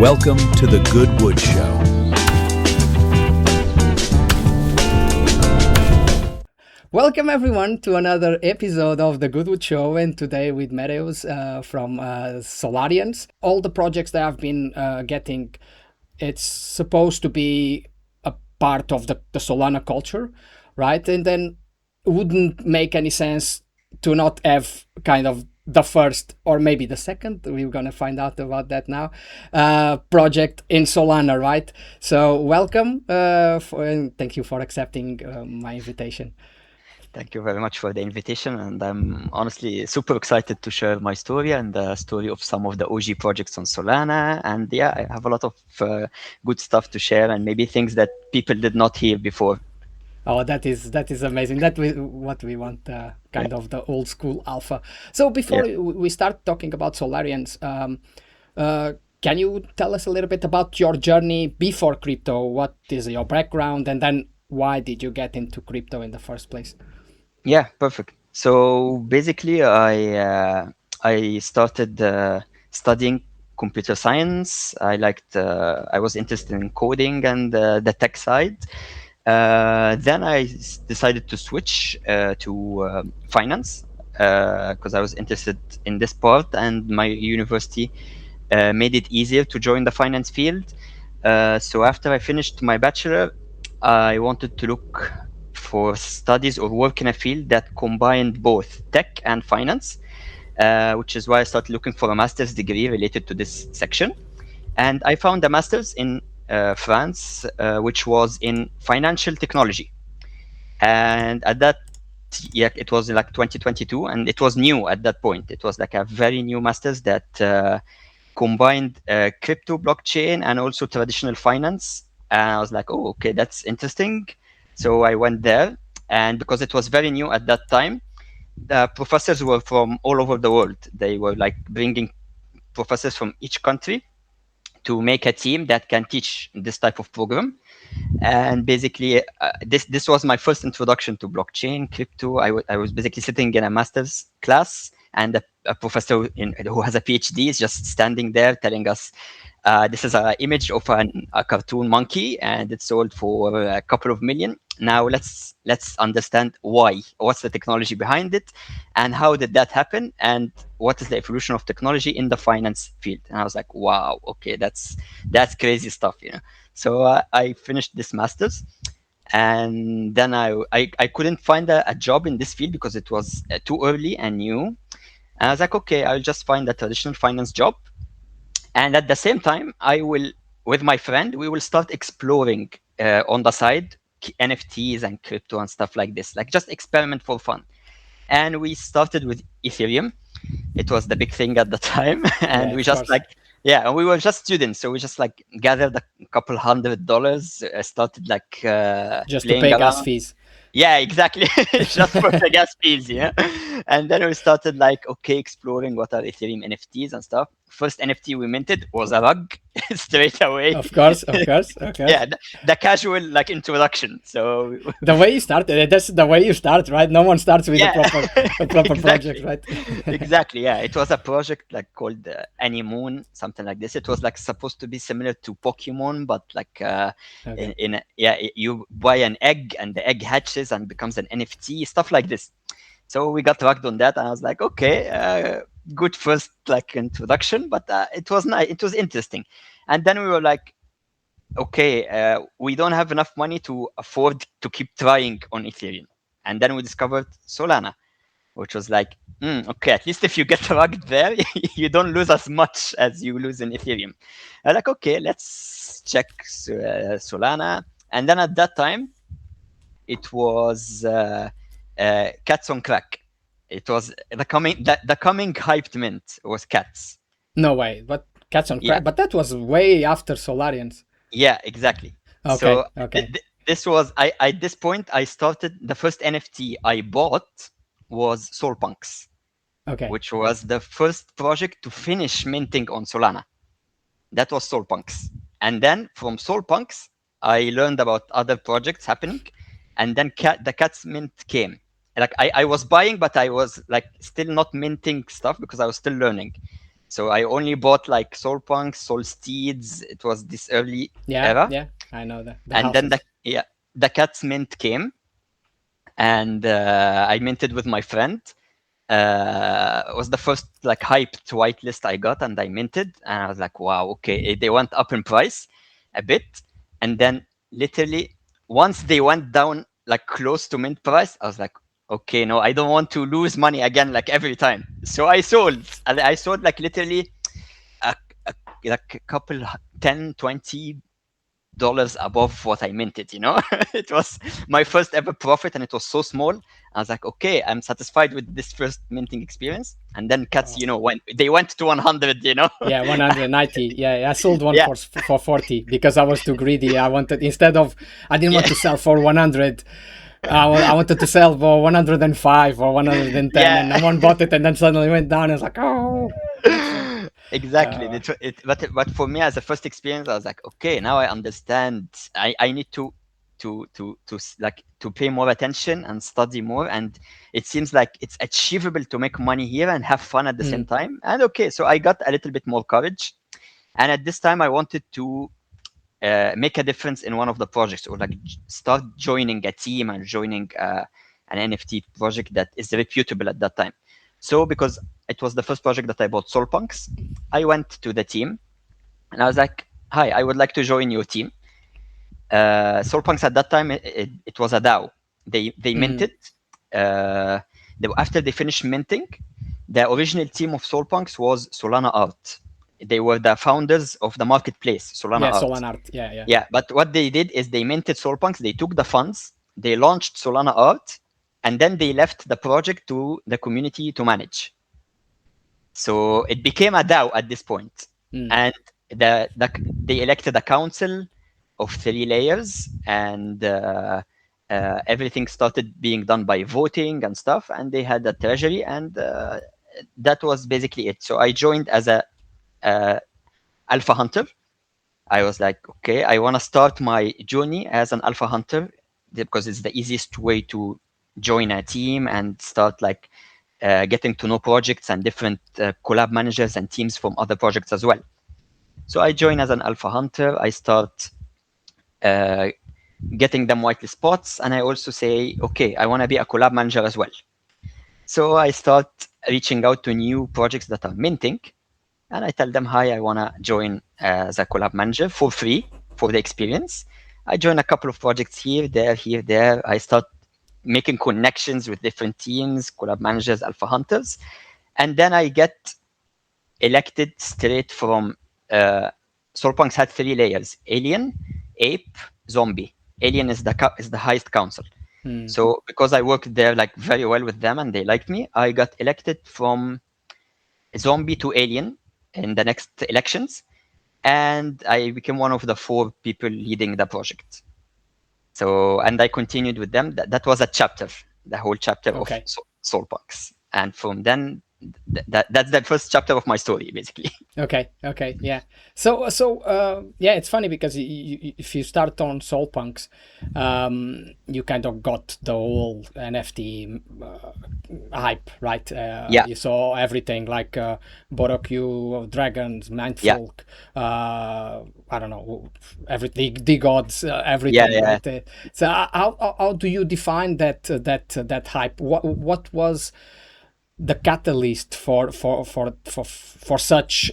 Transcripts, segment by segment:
Welcome to the Goodwood Show. Welcome everyone to another episode of the Goodwood Show, and today with Mereus from Solarians. All the projects that I've been getting, it's supposed to be a part of the Solana culture, right? And then it wouldn't make any sense to not have kind of the first or maybe the second, we're going to find out about that now, project in Solana, right? So welcome and thank you for accepting my invitation. Thank you very much for the invitation, and I'm honestly super excited to share my story and the story of some of the OG projects on Solana. And yeah, I have a lot of good stuff to share, and maybe things that people did not hear before. Oh, that is amazing. What we want, kind of the old school alpha. So before we start talking about Solarians, can you tell us a little bit about your journey before crypto? What is your background, and then why did you get into crypto in the first place? Yeah, perfect. So basically, I started studying computer science. I was interested in coding and the tech side. Then I decided to switch to finance because I was interested in this part, and my university made it easier to join the finance field. So after I finished my bachelor, I wanted to look for studies or work in a field that combined both tech and finance, which is why I started looking for a master's degree related to this section. And I found a master's in France, which was in financial technology. And at that, it was like 2022, and it was new at that point. It was like a very new master's that combined crypto, blockchain, and also traditional finance. And I was like, oh, okay, that's interesting. So I went there, and because it was very new at that time, the professors were from all over the world. They were like bringing professors from each country to make a team that can teach this type of program. And basically, this was my first introduction to blockchain, crypto. I was basically sitting in a master's class, and a professor who has a PhD is just standing there telling us, this is an image of a cartoon monkey, and it's sold for a couple of million. Now let's understand why. What's the technology behind it, and how did that happen, and what is the evolution of technology in the finance field? And I was like, wow, okay, that's crazy stuff, you know. So I finished this master's, and then I couldn't find a job in this field because it was too early and new. And I was like, okay, I'll just find a traditional finance job. And at the same time, with my friend, we will start exploring on the side NFTs and crypto and stuff like this, like just experiment for fun. And we started with Ethereum. It was the big thing at the time. And we just and we were just students. So we just like gathered a couple $100, started like just to pay gas fees. Yeah, exactly. Just for the gas fees, yeah. And then we started like, okay, exploring what are Ethereum NFTs and stuff. First NFT we minted was a rug straight away. Of course. Okay. Yeah, the casual like introduction. So the way you started, that's the way you start, right? No one starts with a proper exactly. project, right? Exactly. Yeah, it was a project like called Animoon, something like this. It was like supposed to be similar to Pokemon, but like you buy an egg and the egg hatches and becomes an NFT, stuff like this. So we got rugged on that, and I was like, okay, good first like introduction, but it was nice. It was interesting. And then we were like, okay, we don't have enough money to afford to keep trying on Ethereum. And then we discovered Solana, which was like, okay, at least if you get rugged there, you don't lose as much as you lose in Ethereum. I'm like, okay, let's check Solana. And then at that time, it was Cats on Crack. It was the coming hyped mint was Cats. No way, but Cats on Crack. But that was way after Solarians. Yeah, exactly. Okay. So okay. This was at this point I started the first NFT I bought was SolPunks. Okay. Which was the first project to finish minting on Solana. That was SolPunks. And then from SolPunks, I learned about other projects happening. And then the Cats mint came. Like I was buying, but I was like still not minting stuff because I was still learning. So I only bought like SolPunks, Solsteeds. It was this early Yeah, era. yeah, I know the And then houses. the Cats Mint came, and I minted with my friend. It was the first like hyped whitelist I got, and I minted, and I was like, wow, okay. They went up in price a bit, and then literally once they went down like close to mint price, I was like, okay, no, I don't want to lose money again like every time. So I sold. And I sold like literally a, like a couple 10, $20 above what I minted, you know. It was my first ever profit, and it was so small. I was like, okay, I'm satisfied with this first minting experience. And then cats, Oh. you know, when they went to 100, you know. Yeah, 190. Yeah, I sold one Yeah, for 40 because I was too greedy. I wanted, instead of, I didn't want yeah, to sell for 100. I wanted to sell for 105 or 110, yeah. and no one bought it, and then suddenly went down. It's like, oh, that's it. Exactly. Uh, But for me, as a first experience, I was like, okay, now I understand. I need like to pay more attention and study more. And it seems like it's achievable to make money here and have fun at the same time. And okay, so I got a little bit more courage. And at this time, I wanted to make a difference in one of the projects, or like start joining a team and joining an NFT project that is reputable at that time. So because it was the first project that I bought, SolPunks, I went to the team and I was like, hi, I would like to join your team. SolPunks at that time, it was a DAO. They minted. After they finished minting, the original team of SolPunks was Solana Art. They were the founders of the marketplace, Solana yeah, Art. Solana Art. Yeah. Yeah, but what they did is they minted SolPunks, they took the funds, they launched Solana Art, and then they left the project to the community to manage. So it became a DAO at this point. And they elected a council of 3 layers, and everything started being done by voting and stuff, and they had a treasury, and that was basically it. So I joined as a alpha hunter. I was like, okay, I want to start my journey as an alpha hunter because it's the easiest way to join a team and start like getting to know projects and different collab managers and teams from other projects as well. So I join as an alpha hunter. I start getting them whitelist spots, and I also say, okay, I want to be a collab manager as well. So I start reaching out to new projects that are minting, and I tell them, hi, I want to join as a collab manager for free for the experience. I join a couple of projects here, there. I start making connections with different teams, collab managers, alpha hunters, and then I get elected straight from SolPunks had 3 layers: alien, ape, zombie. Alien is the highest council. So because I worked there like very well with them and they liked me, I got elected from zombie to alien in the next elections, and I became one of the 4 people leading the project. So, and I continued with them. That was a chapter, the whole chapter of Okay. SolPunks, and from then that's the first chapter of my story, basically. Okay. Yeah. So yeah, it's funny because if you start on SolPunks, you kind of got the whole NFT hype, right? Yeah. You saw everything like Borokyu, Dragons, Yeah. Mindfolk, I don't know, everything, the gods, everything, Yeah. right? So how do you define that hype? What was the catalyst for such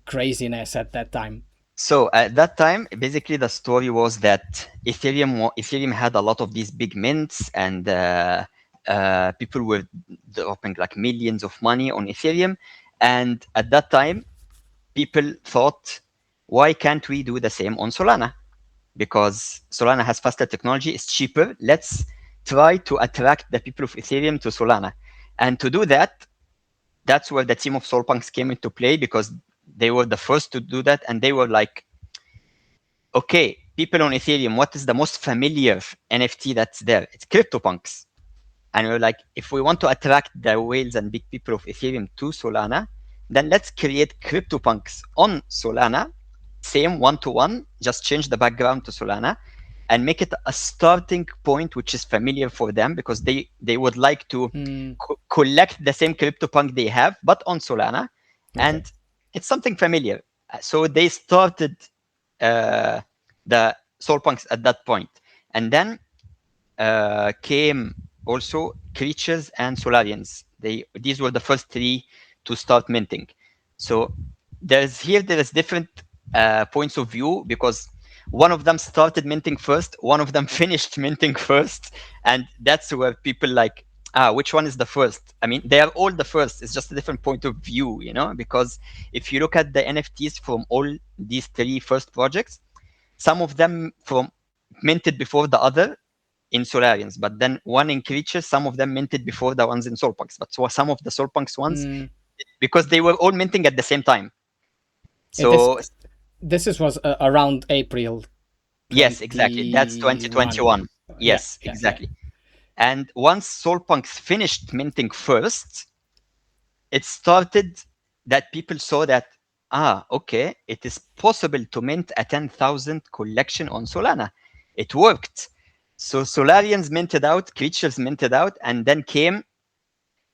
craziness at that time? So at that time, basically the story was that Ethereum had a lot of these big mints, and people were dropping like millions of money on Ethereum. And at that time, people thought, why can't we do the same on Solana? Because Solana has faster technology, it's cheaper. Let's try to attract the people of Ethereum to Solana. And to do that, that's where the team of SolPunks came into play, because they were the first to do that. And they were like, okay, people on Ethereum, what is the most familiar NFT that's there? It's CryptoPunks. And we're like, if we want to attract the whales and big people of Ethereum to Solana, then let's create CryptoPunks on Solana, same one-to-one, just change the background to Solana, and make it a starting point which is familiar for them, because they would like to collect the same CryptoPunk they have, but on Solana, and it's something familiar. So they started the SolPunks at that point, and then came also Kreechures and Solarians. These were the first three to start minting. So there is different points of view, because one of them started minting first, one of them finished minting first, and that's where people like, which one is the first? I mean, they are all the first. It's just a different point of view, because if you look at the NFTs from all these three first projects, some of them from minted before the other in Solarians, but then one in Kreechures, some of them minted before the ones in SolPunks. But so some of the SolPunks ones, because they were all minting at the same time. So this was around April. Yes, exactly. That's 2021. Yes, Yeah, exactly. And once SolPunks finished minting first, it started that people saw that, okay, it is possible to mint a 10,000 collection on Solana. It worked. So Solarians minted out, Kreechures minted out, and then came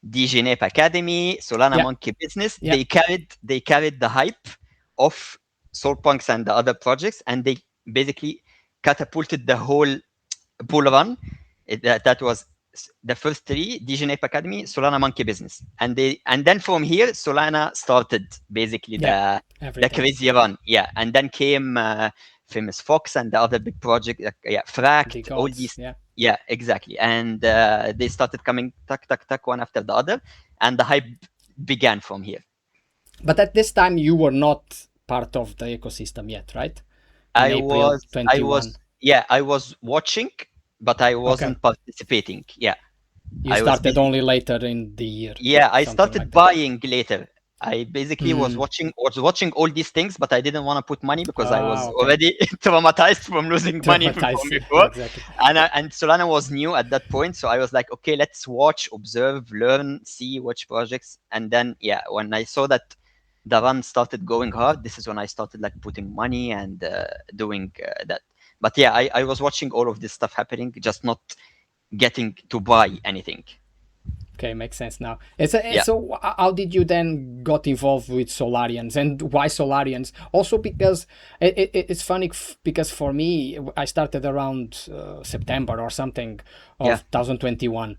DGNAP Academy, Solana Monkey Business. They carried the hype of SolPunks and the other projects, and they basically catapulted the whole bull run. That was the first three: DGNAP Academy, Solana Monkey Business, and then from here Solana started basically the crazy run. Yeah, and then came Famous Fox and the other big project, Fract, all these. Yeah, exactly. And they started coming tuck one after the other, and the hype began from here. But at this time, you were not part of the ecosystem yet, right? I was watching, but I wasn't participating. Yeah. You started only later in the year. Yeah, I started buying later. I basically was watching all these things, but I didn't want to put money because I was already traumatized from losing money from before. Exactly. And Solana was new at that point, so I was like, okay, let's watch, observe, learn, see which projects, and then when I saw that the run started going hard, this is when I started like putting money and doing that. But I was watching all of this stuff happening, just not getting to buy anything. Okay, makes sense now. So how did you then got involved with Solarians, and why Solarians? Also because it's funny because for me, I started around September or something of 2021.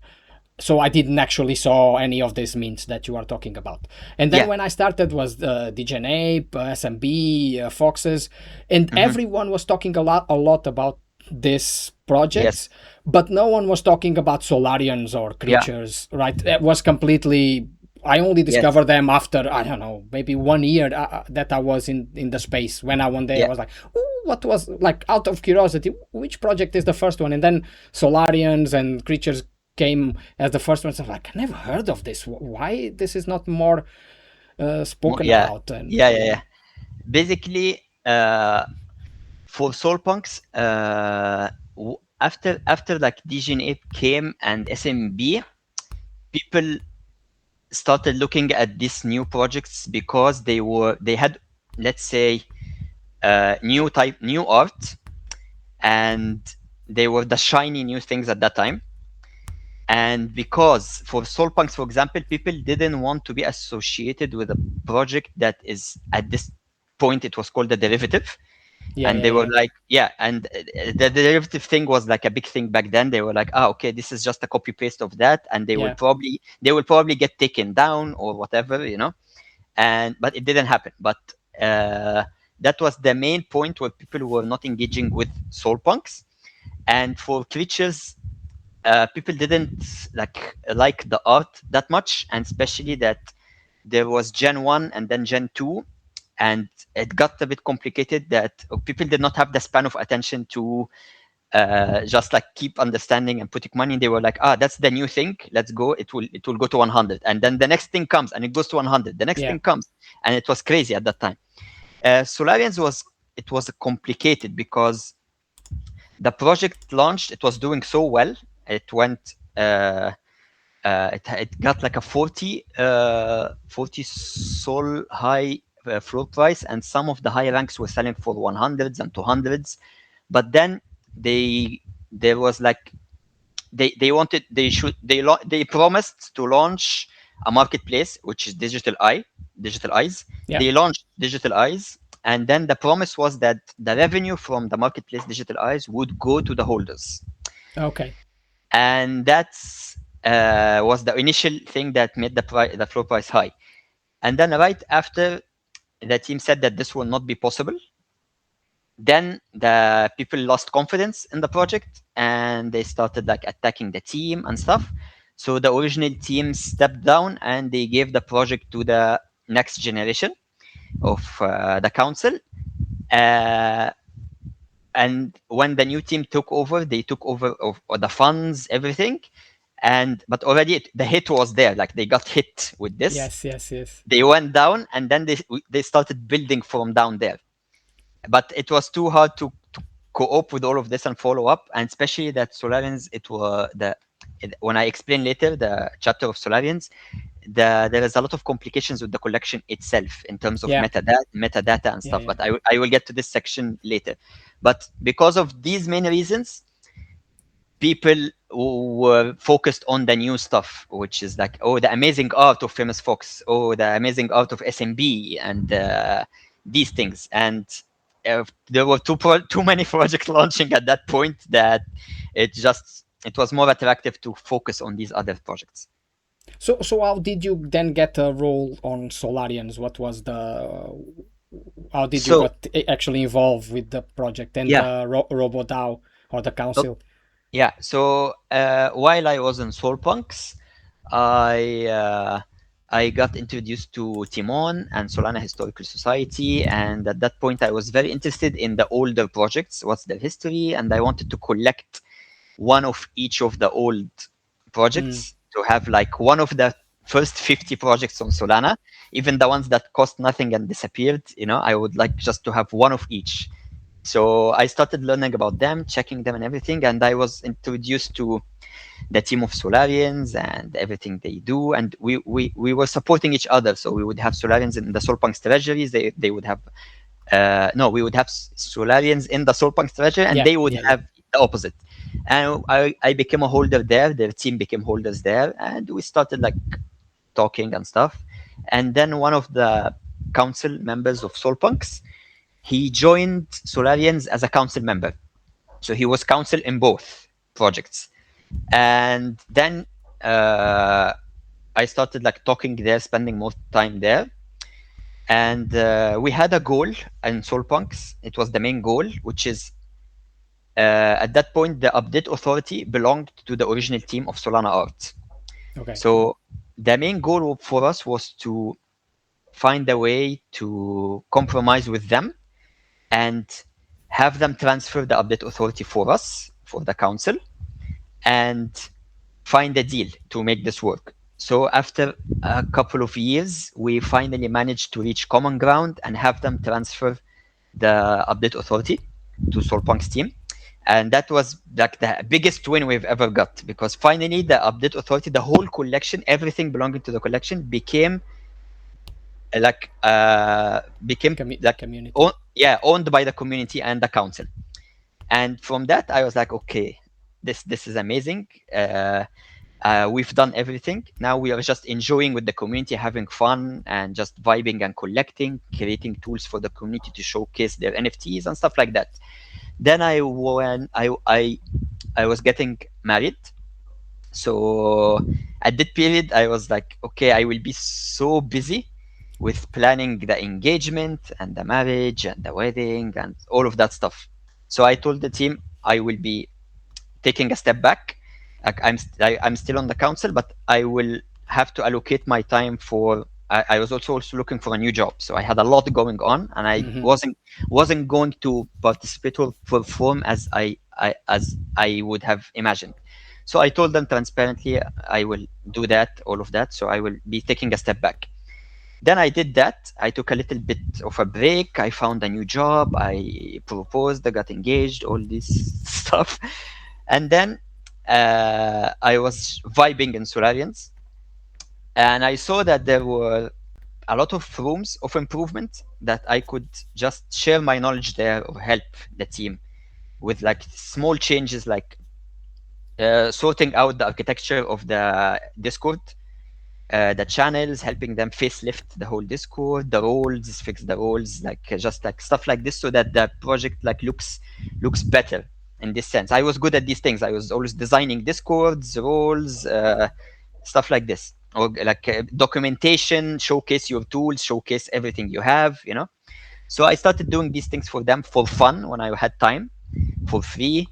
So I didn't actually saw any of these mints that you are talking about. And then when I started was DGNAPE, SMB, Foxes, and everyone was talking a lot about this projects, but no one was talking about Solarians or Kreechures, right? It was completely, I only discovered them after, I don't know, maybe 1 year that I was in the space. When I one day I was like, what was, like, out of curiosity, which project is the first one? And then Solarians and Kreechures came as the first ones. I'm like, I never heard of this. Why this is not more spoken about? And, Basically, for SolPunks, after like DGNAPE came and SMB, people started looking at these new projects because they had, let's say, new art, and they were the shiny new things at that time. And because for SolPunks, for example, people didn't want to be associated with a project that is, at this point, it was called a derivative. And they were like, and the derivative thing was like a big thing back then. They were like, okay, this is just a copy paste of that, and they will probably get taken down or whatever, but it didn't happen. But that was the main point where people were not engaging with SolPunks. And for Kreechures, people didn't like the art that much, and especially that there was Gen 1 and then Gen 2, and it got a bit complicated that people did not have the span of attention to just like keep understanding and putting money. They were like, that's the new thing, let's go, it will go to 100, and then the next thing comes and it goes to 100, the next thing comes, and it was crazy at that time. Solarians was complicated because the project launched, it was doing so well, it went it got like a 40 sol high floor price, and some of the high ranks were selling for 100s and 200s. But then there was like they promised to launch a marketplace, which is Digital Eyes. Yeah. They launched Digital Eyes, and then the promise was that the revenue from the marketplace Digital Eyes would go to the holders. Okay. And that's was the initial thing that made the floor price high. And then right after, the team said that this will not be possible. Then the people lost confidence in the project and they started like attacking the team and stuff. So the original team stepped down and they gave the project to the next generation of the council. Uh, and when the new team took over, they took over of the funds, everything. And but already the hit was there. Like they got hit with this. Yes, yes, yes. They went down and then they started building from down there. But it was too hard to cope with all of this and follow up, and especially that Solarians, when I explain later the chapter of Solarians, there is a lot of complications with the collection itself in terms of Yeah. metadata and stuff. Yeah. But I will get to this section later. But because of these main reasons, people who were focused on the new stuff, which is like, oh, the amazing art of Famous Fox, oh, the amazing art of SMB, and these things. And there were too many projects launching at that point that it was more attractive to focus on these other projects. So how did you then get a role on Solarians? What was the how did you got actually involved with the project and the RoboDAO or the council? Yeah. So while I was in SolPunks, I got introduced to Timon and Solana Historical Society, and at that point I was very interested in the older projects, what's their history, and I wanted to collect one of each of the old projects to have like one of the first 50 projects on Solana, even the ones that cost nothing and disappeared. I would like just to have one of each. So I started learning about them, checking them and everything, and I was introduced to the team of Solarians and everything they do, and we were supporting each other. So we would have Solarians in the SolPunks treasuries. They would have we would have Solarians in the SolPunks treasury, and they would have the opposite. And I became a holder there. Their team became holders there, and we started like talking and stuff. And then one of the council members of SolPunks, he joined Solarians as a council member. So he was council in both projects. And then I started like talking there, spending more time there. And we had a goal in SolPunks. It was the main goal, which is at that point, the update authority belonged to the original team of Solana Art. Okay. So the main goal for us was to find a way to compromise with them and have them transfer the update authority for us, for the council, and find a deal to make this work. So after a couple of years, we finally managed to reach common ground and have them transfer the update authority to SolPunks team. And that was like the biggest win we've ever got, because finally the update authority, the whole collection, everything belonging to the collection became community. Owned by the community and the council. And from that, I was like, okay, this is amazing. We've done everything. Now we are just enjoying with the community, having fun and just vibing and collecting, creating tools for the community to showcase their NFTs and stuff like that. Then I was getting married. So at that period, I was like, okay, I will be so busy with planning the engagement and the marriage and the wedding and all of that stuff. So I told the team I will be taking a step back. Like I'm still on the council, but I will have to allocate my time for. I was also looking for a new job, so I had a lot going on, and I wasn't going to participate or perform as I would have imagined. So I told them transparently, I will do that, all of that. So I will be taking a step back. Then I did that. I took a little bit of a break. I found a new job. I proposed. I got engaged. All this stuff, and then I was vibing in Solarians. And I saw that there were a lot of rooms of improvement that I could just share my knowledge there or help the team with like small changes, like sorting out the architecture of the Discord, the channels, helping them facelift the whole Discord, the roles, fix the roles, like just like stuff like this, so that the project like looks better in this sense. I was good at these things. I was always designing Discords, roles, stuff like this, or like documentation, showcase your tools, showcase everything you have, you know. So I started doing these things for them for fun when I had time, for free.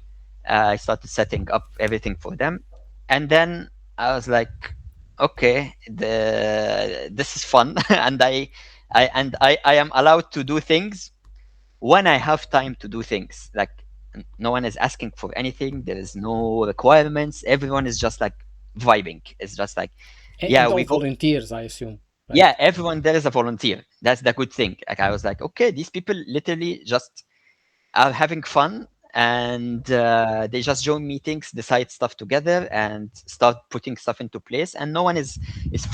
I started setting up everything for them, and then I was like, okay, this is fun, and I am allowed to do things when I have time to do things. Like no one is asking for anything. There is no requirements. Everyone is just like vibing. It's just like, yeah, And we all go. volunteers, I assume. Right? Yeah, everyone there is a volunteer. That's the good thing. Like I was like, okay, these people literally just are having fun, and they just join meetings, decide stuff together, and start putting stuff into place. And no one is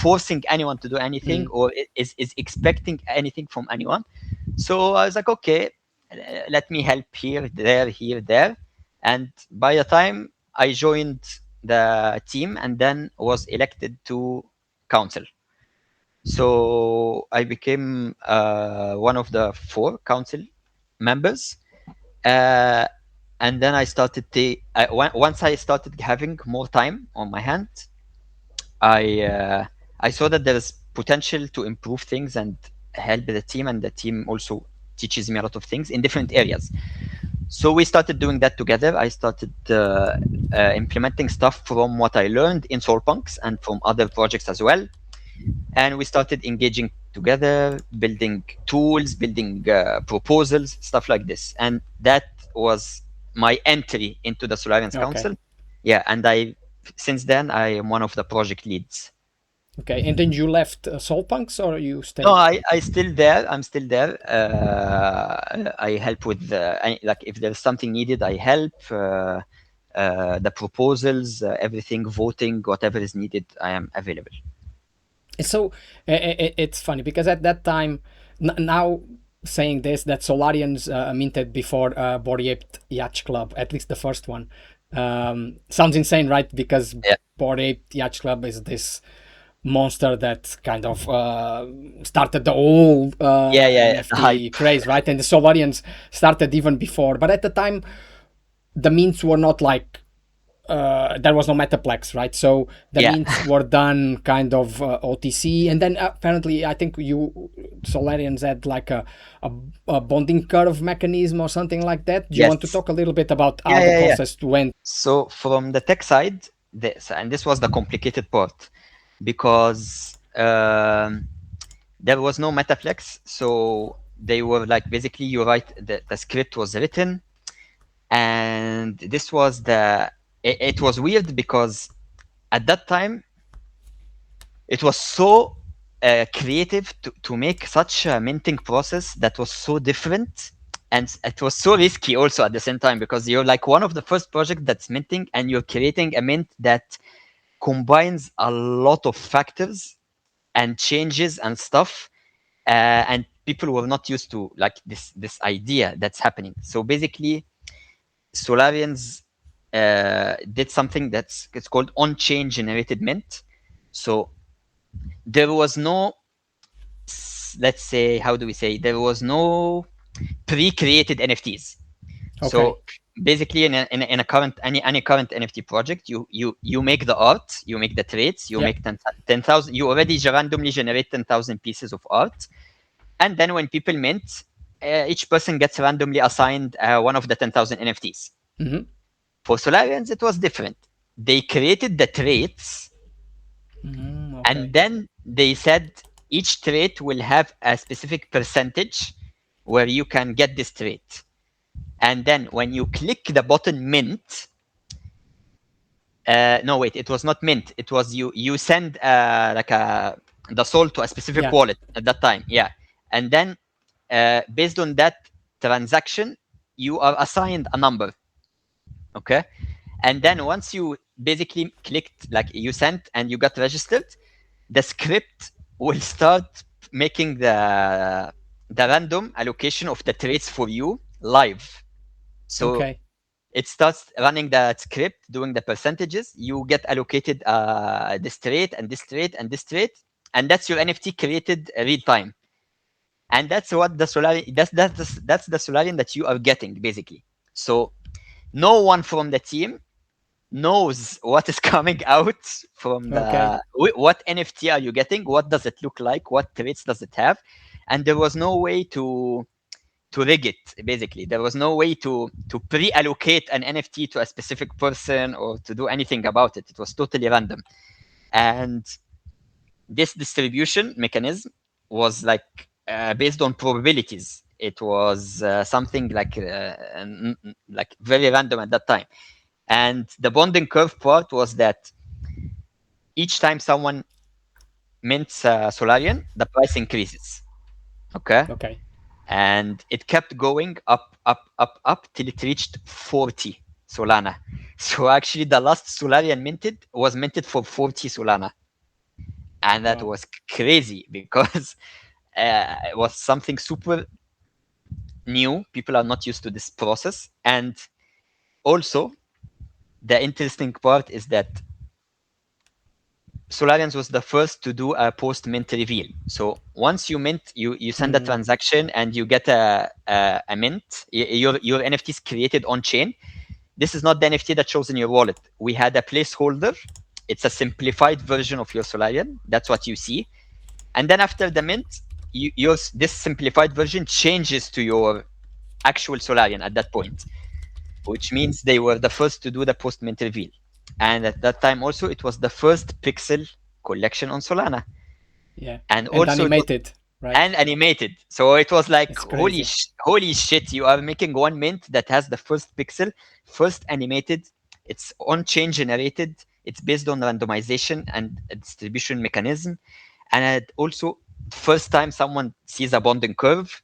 forcing anyone to do anything, or is expecting anything from anyone. So I was like, okay, let me help here, there. And by the time I joined the team, and then was elected to council. So I became one of the 4 council members, and then I started once I started having more time on my hand, I saw that there is potential to improve things and help the team, and the team also teaches me a lot of things in different areas. So we started doing that together. I started implementing stuff from what I learned in SolPunks and from other projects as well. And we started engaging together, building tools, building proposals, stuff like this. And that was my entry into the Solarians Council. Yeah, and since then I am one of the project leads. Okay, and then you left SolPunks, or you stayed? No, I still there. I'm still there. I help with like if there's something needed, I help. The proposals, everything, voting, whatever is needed, I am available. So it's funny because at that time, now saying this, that Solarians minted before Bored Ape Yacht Club, at least the first one, sounds insane, right? Because Bored Ape Yacht Club is this monster that kind of started the whole NFT craze, right? And the Solarians started even before, but at the time, the mints were not like there was no Metaplex, right? So the mints were done kind of OTC, and then apparently I think you Solarians had like a bonding curve mechanism or something like that. Do you want to talk a little bit about how the process went? So from the tech side, and this was the complicated part, because there was no Metaplex, so they were like basically you write the script was written, and this was it was weird because at that time it was so creative to make such a minting process that was so different, and it was so risky also at the same time, because you're like one of the first projects that's minting, and you're creating a mint that combines a lot of factors and changes and stuff, and people were not used to like this idea that's happening. So basically Solarians did something it's called on-chain generated mint. So there was no, let's say, how do we say, there was no pre-created NFTs. So basically in a current any current NFT project, you make the art, you make the traits, you make 10,000, you already randomly generate 10,000 pieces of art, and then when people mint, each person gets randomly assigned one of the 10,000 NFTs. For Solarians, it was different. They created the traits, and then they said each trait will have a specific percentage where you can get this trait. And then when you click the button mint, no, wait, it was not mint. It was you send the soul to a specific wallet at that time. Yeah. And then based on that transaction, you are assigned a number. Okay. And then once you basically clicked, like you sent and you got registered, the script will start making the random allocation of the traits for you live. So it starts running that script, doing the percentages. You get allocated this trait and this trait and this trait, and that's your NFT created real time. And that's what the Solarian, that's the Solarian that you are getting basically. So no one from the team knows what is coming out from the what NFT are you getting, what does it look like, what traits does it have, and there was no way to rig it. Basically, there was no way to pre-allocate an NFT to a specific person or to do anything about it. It was totally random, and this distribution mechanism was like based on probabilities. It was something like very random at that time. And the bonding curve part was that each time someone mints Solarian, the price increases. Okay. And it kept going up till it reached 40 Solana. So actually, the last Solarian minted was minted for 40 Solana. And that was crazy because it was something super new. People are not used to this process. And also, the interesting part is that Solarians was the first to do a post-mint reveal. So once you mint, you send a transaction and you get a mint. Your NFT is created on chain. This is not the NFT that shows in your wallet. We had a placeholder. It's a simplified version of your Solarian. That's what you see. And then after the mint, this simplified version changes to your actual Solarian at that point, which means they were the first to do the post-mint reveal. And at that time also, it was the first pixel collection on Solana. Yeah. And also animated, right? And animated. So it was like, holy shit, you are making one mint that has the first pixel, first animated, it's on-chain generated, it's based on randomization and a distribution mechanism. And also, first time someone sees a bonding curve,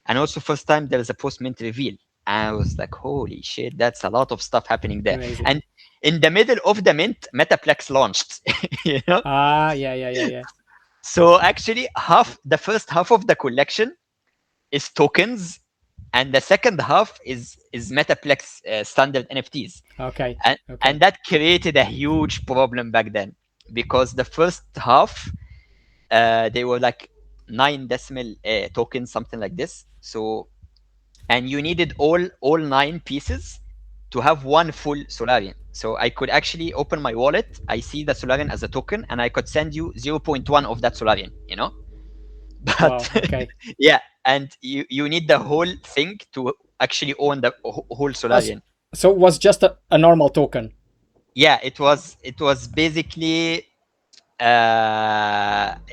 and also first time there is a post-mint reveal. And I was like, holy shit, that's a lot of stuff happening there. Amazing. And in the middle of the mint, Metaplex launched. You know? Yeah. So actually, the first half of the collection is tokens, and the second half is Metaplex standard NFTs. Okay. And that created a huge problem back then, because the first half, they were like 9 decimal tokens, something like this. So, and you needed all 9 pieces to have one full Solarian. So I could actually open my wallet, I see the Solarian as a token, and I could send you 0.1 of that Solarian, you know? But wow, okay. Yeah, and you need the whole thing to actually own the whole Solarian. So it was just a normal token? Yeah, it was basically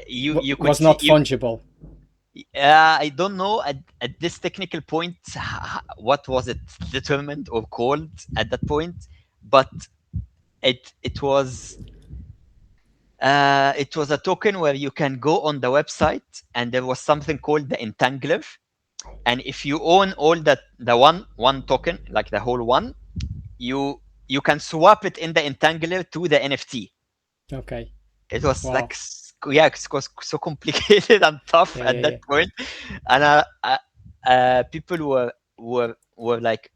you could was not fungible. I don't know at this technical point what was it determined or called at that point, but it was a token where you can go on the website and there was something called the entangler, and if you own all the one token, like the whole one, you can swap it in the entangler to the NFT. Okay. It was like, yeah, it was so complicated and tough at that point. And people were like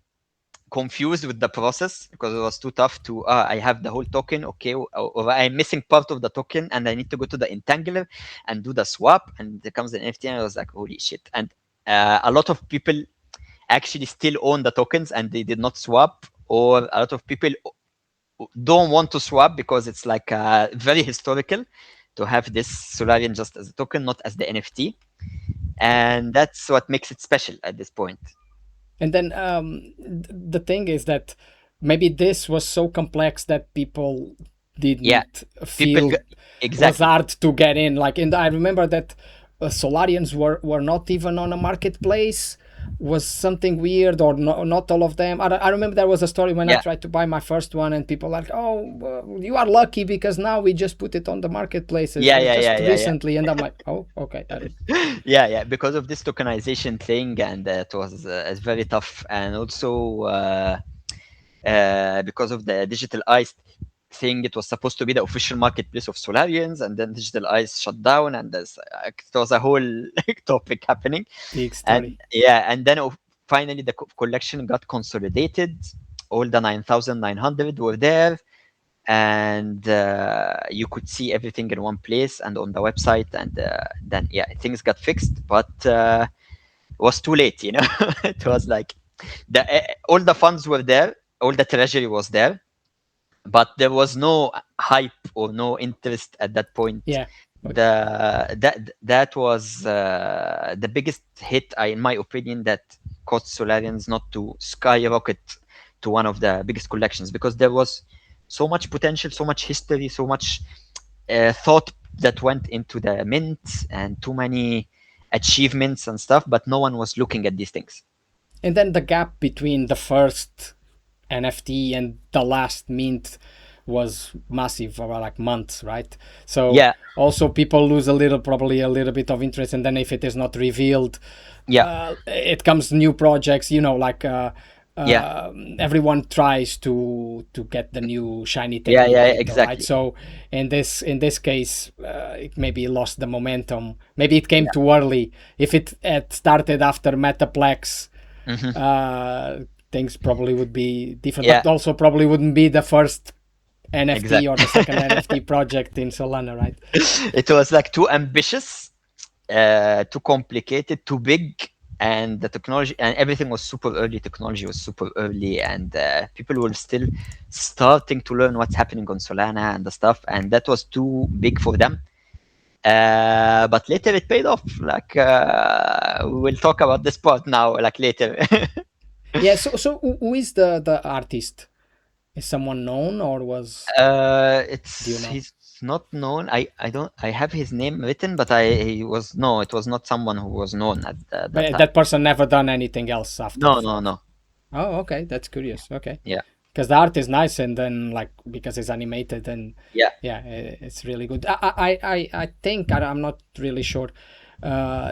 confused with the process because it was too tough to I have the whole token, okay, or I'm missing part of the token and I need to go to the entangler and do the swap, and there comes an NFT, and I was like, holy shit. And a lot of people actually still own the tokens and they did not swap, or a lot of people don't want to swap because it's like very historical to have this Solarian just as a token, not as the NFT. And that's what makes it special at this point. And then the thing is that maybe this was so complex that people didn't feel it was hard to get in. Like, I remember that Solarians were not even on a marketplace. Was something weird, or not all of them. I remember there was a story when I tried to buy my first one, and people like, oh, you are lucky because now we just put it on the marketplaces recently. And I'm like, oh, okay. Yeah, because of this tokenization thing, and it was it's very tough, and also because of the digital ice thing, it was supposed to be the official marketplace of Solarians, and then digital ice shut down, and it was a whole topic happening. Big story. And then finally the collection got consolidated all the 9,900 were there, and you could see everything in one place and on the website. And then things got fixed, but it was too late. It was like all the funds were there, all the treasury was there, but there was no hype or no interest at that point. Yeah. That was the biggest hit, in my opinion, that caused Solarians not to skyrocket to one of the biggest collections, because there was so much potential, so much history, so much thought that went into the mint, and too many achievements and stuff, but no one was looking at these things. And then the gap between the first NFT and the last mint was massive, for like months, right? So Yeah. also people lose probably a little bit of interest, and then if it is not revealed, it comes new projects, like everyone tries to get the new shiny thing. Exactly. Right? So in this case, it maybe lost the momentum. Maybe it came too early. If it had started after Metaplex, things probably would be different, but also probably wouldn't be the first NFT or the second NFT project in Solana, right? It was like too ambitious, too complicated, too big, and the technology and everything was super early. Technology was super early, and people were still starting to learn what's happening on Solana and the stuff, and that was too big for them. But later it paid off. Like we'll talk about this part now, like later. Yeah. So who is the artist? Is someone known, or was? He's not known. I have his name written, but it was not someone who was known at that time. That person never done anything else after. No. Oh, okay, that's curious. Okay. Yeah. Because the art is nice, and then because it's animated, and it's really good. I think I'm not really sure.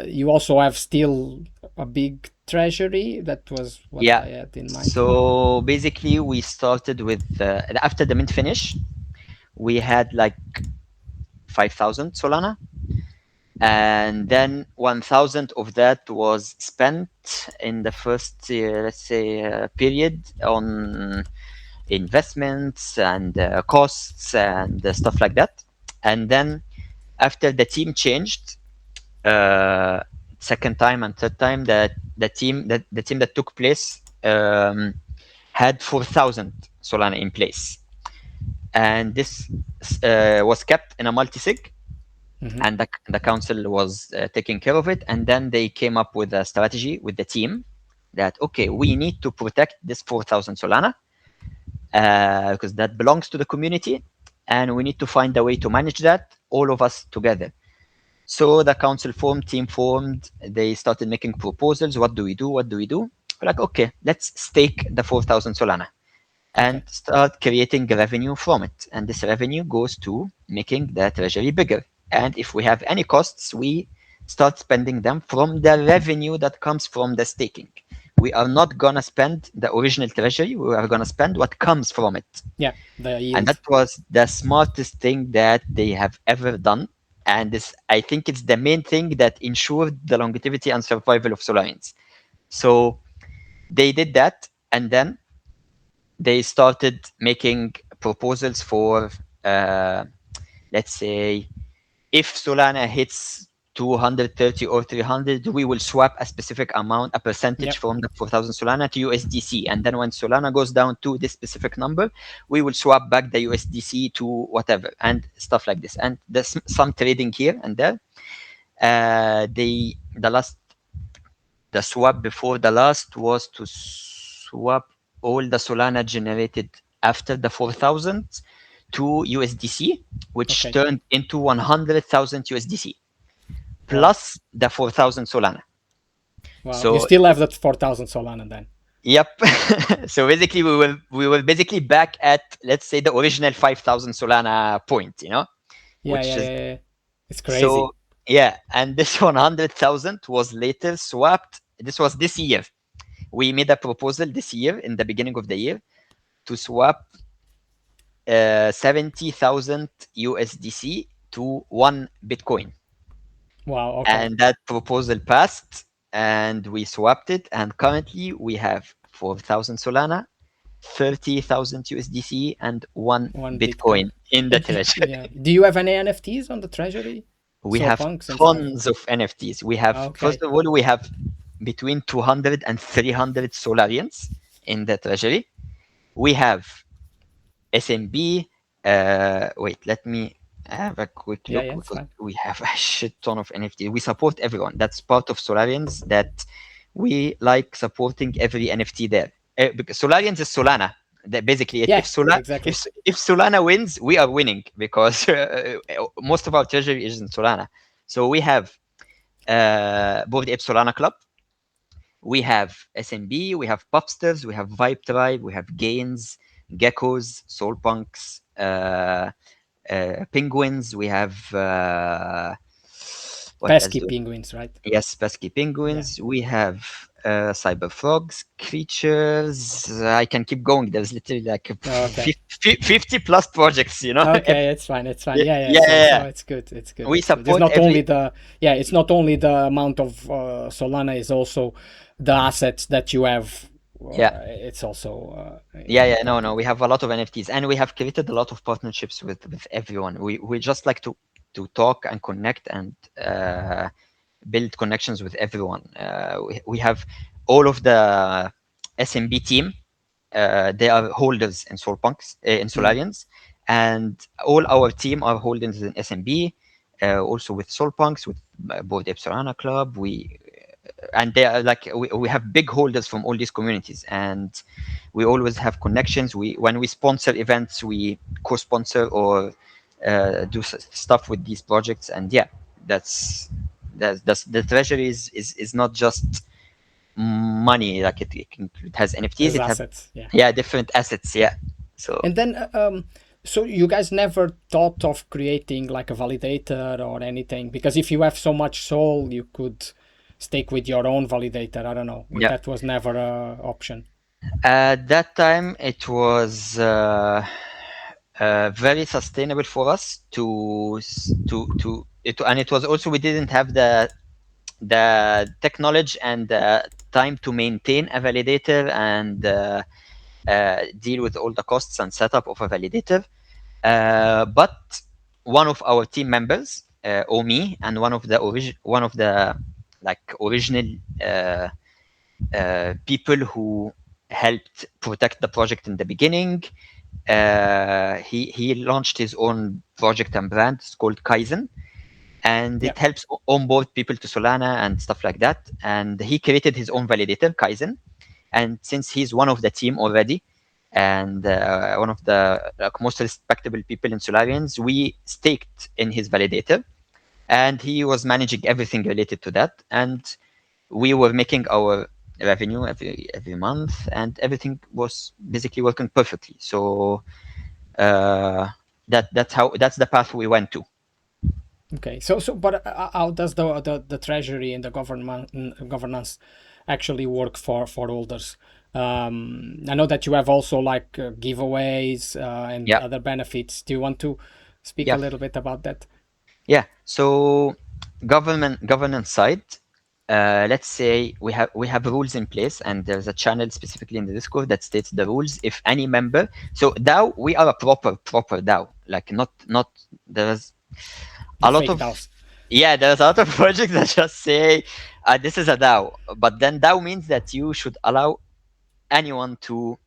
You also have still a big treasury. That was what I had in mind. So basically, we started with after the mint finish, we had like 5,000 Solana, and then 1,000 of that was spent in the first period on investments and costs and stuff like that. And then after the team changed, second time and third time, the team that took place had 4,000 Solana in place, and this was kept in a multi-sig, and the council was taking care of it. And then they came up with a strategy with the team that we need to protect this 4,000 Solana because that belongs to the community, and we need to find a way to manage that, all of us together. So the council team formed, they started making proposals. What do we do? We're like, let's stake the 4,000 Solana and start creating revenue from it. And this revenue goes to making the treasury bigger. And if we have any costs, we start spending them from the revenue that comes from the staking. We are not going to spend the original treasury. We are going to spend what comes from it. Yeah, the yield. And that was the smartest thing that they have ever done. And I think it's the main thing that ensured the longevity and survival of Solarians. So they did that, and then they started making proposals for, let's say, if Solana hits 230 or 300, we will swap a specific amount, a percentage from the 4,000 Solana to USDC. And then when Solana goes down to this specific number, we will swap back the USDC to whatever, and stuff like this. And there's some trading here and there. The swap before the last was to swap all the Solana generated after the 4,000 to USDC, which turned into 100,000 USDC. Plus the 4,000 Solana. Wow. So you still have that 4,000 Solana then? Yep. So basically, we were basically back at, let's say, the original 5,000 Solana point, Yeah. It's crazy. So and this 100,000 was later swapped. This was this year. We made a proposal this year, in the beginning of the year, to swap 70,000 USDC to 1 Bitcoin. Wow. Okay. And that proposal passed, and we swapped it. And currently we have 4,000 Solana 30,000 USDC and one One Bitcoin in the And treasury. yeah. Do you have any NFTs on the treasury? We have SolPunks and tons of NFTs. We have, Okay. first of all, we have between 200 and 300 Solarians in the treasury. We have SMB. Wait, let me have a quick Yeah, look yeah, it's because fine. we have a shit ton of NFT. We support everyone. That's part of Solarians, that we like supporting every NFT there. Because Solarians is Solana. That basically, Yeah, if Solana exactly. if Solana wins, we are winning because most of our treasury is in Solana. So we have Bored Ape Solana Club. We have SMB, we have Pupsters, we have Vibe Tribe, we have Gains, Geckos, SolPunks, Penguins. We have what else Pesky do we penguins, right? Yes, Pesky Penguins. Yeah. We have Cyber Frogs, Creatures. I can keep going. There's literally like Okay. 50 plus projects, you know? Okay, it's fine. It's fine. Yeah, Yeah, yeah. yeah, So, yeah, so yeah. it's good. It's good. We It's good. It's support not only every. the yeah. It's not only the amount of Solana. It's also the assets that you have. Yeah. It's also Yeah, no, important. we have a lot of NFTs, and we have created a lot of partnerships with everyone. We just like to talk and connect and build connections with everyone. We have all of the SMB team. They are holders in SolPunks, in Solarians, and all our team are holders in SMB. Also with SolPunks, with Bored Ape Solana Club. And they are like, we have big holders from all these communities, and we always have connections. When we sponsor events, we co-sponsor or do stuff with these projects. And yeah, that's the treasury is not just money. Like it has NFTs. As It have, assets. Yeah. yeah, different assets. Yeah. So And then, so you guys never thought of creating like a validator or anything? Because if you have so much soul, you could stick with your own validator. I don't know. yeah, That was never a option. at that time it was very sustainable for us and it was also, we didn't have the technology and the time to maintain a validator and deal with all the costs and setup of a validator. But one of our team members, or me, and one of the like original people who helped protect the project in the beginning, he launched his own project and brand. It's called Kaizen, and Yeah. it helps onboard people to Solana and stuff like that. And he created his own validator, Kaizen. And since he's one of the team already, and one of the most respectable people in Solarians, we staked in his validator, and he was managing everything related to that. And we were making our revenue every month, and everything was basically working perfectly. So that's the path we went to. Okay. So, but how does the treasury and the governance actually work for holders? I know that you have also like giveaways and Yeah. other benefits. Do you want to speak Yeah. a little bit about that? Yeah. So governance side, let's say we have rules in place, and there's a channel specifically in the Discord that states the rules. If any member, so DAO, we are a proper DAO. Like not there's a lot Fake of DAOs. yeah, there's a lot of projects that just say this is a DAO, but then DAO means that you should allow anyone to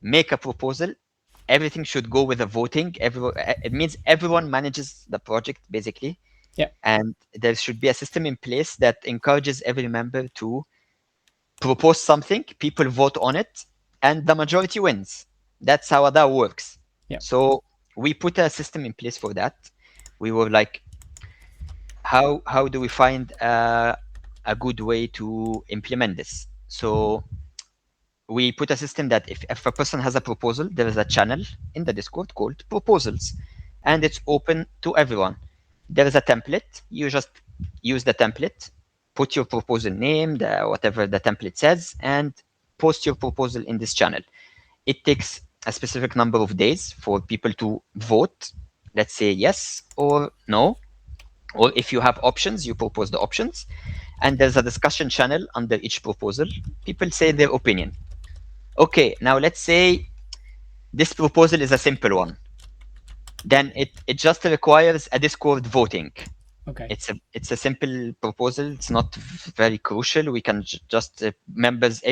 make a proposal. Everything should go with a voting. It means everyone manages the project basically. Yeah. And there should be a system in place that encourages every member to propose something, people vote on it, and the majority wins. That's how that works. Yeah. So we put a system in place for that. We were like, how do we find a good way to implement this? So we put a system that if a person has a proposal, there is a channel in the Discord called proposals, and it's open to everyone. There is a template. You just use the template, put your proposal name, whatever the template says, and post your proposal in this channel. It takes a specific number of days for people to vote. Let's say yes or no. Or if you have options, you propose the options. And there's a discussion channel under each proposal. People say their opinion. Okay, now let's say this proposal is a simple one. Then it just requires a Discord voting. Okay. It's a simple proposal. It's not very crucial. We can just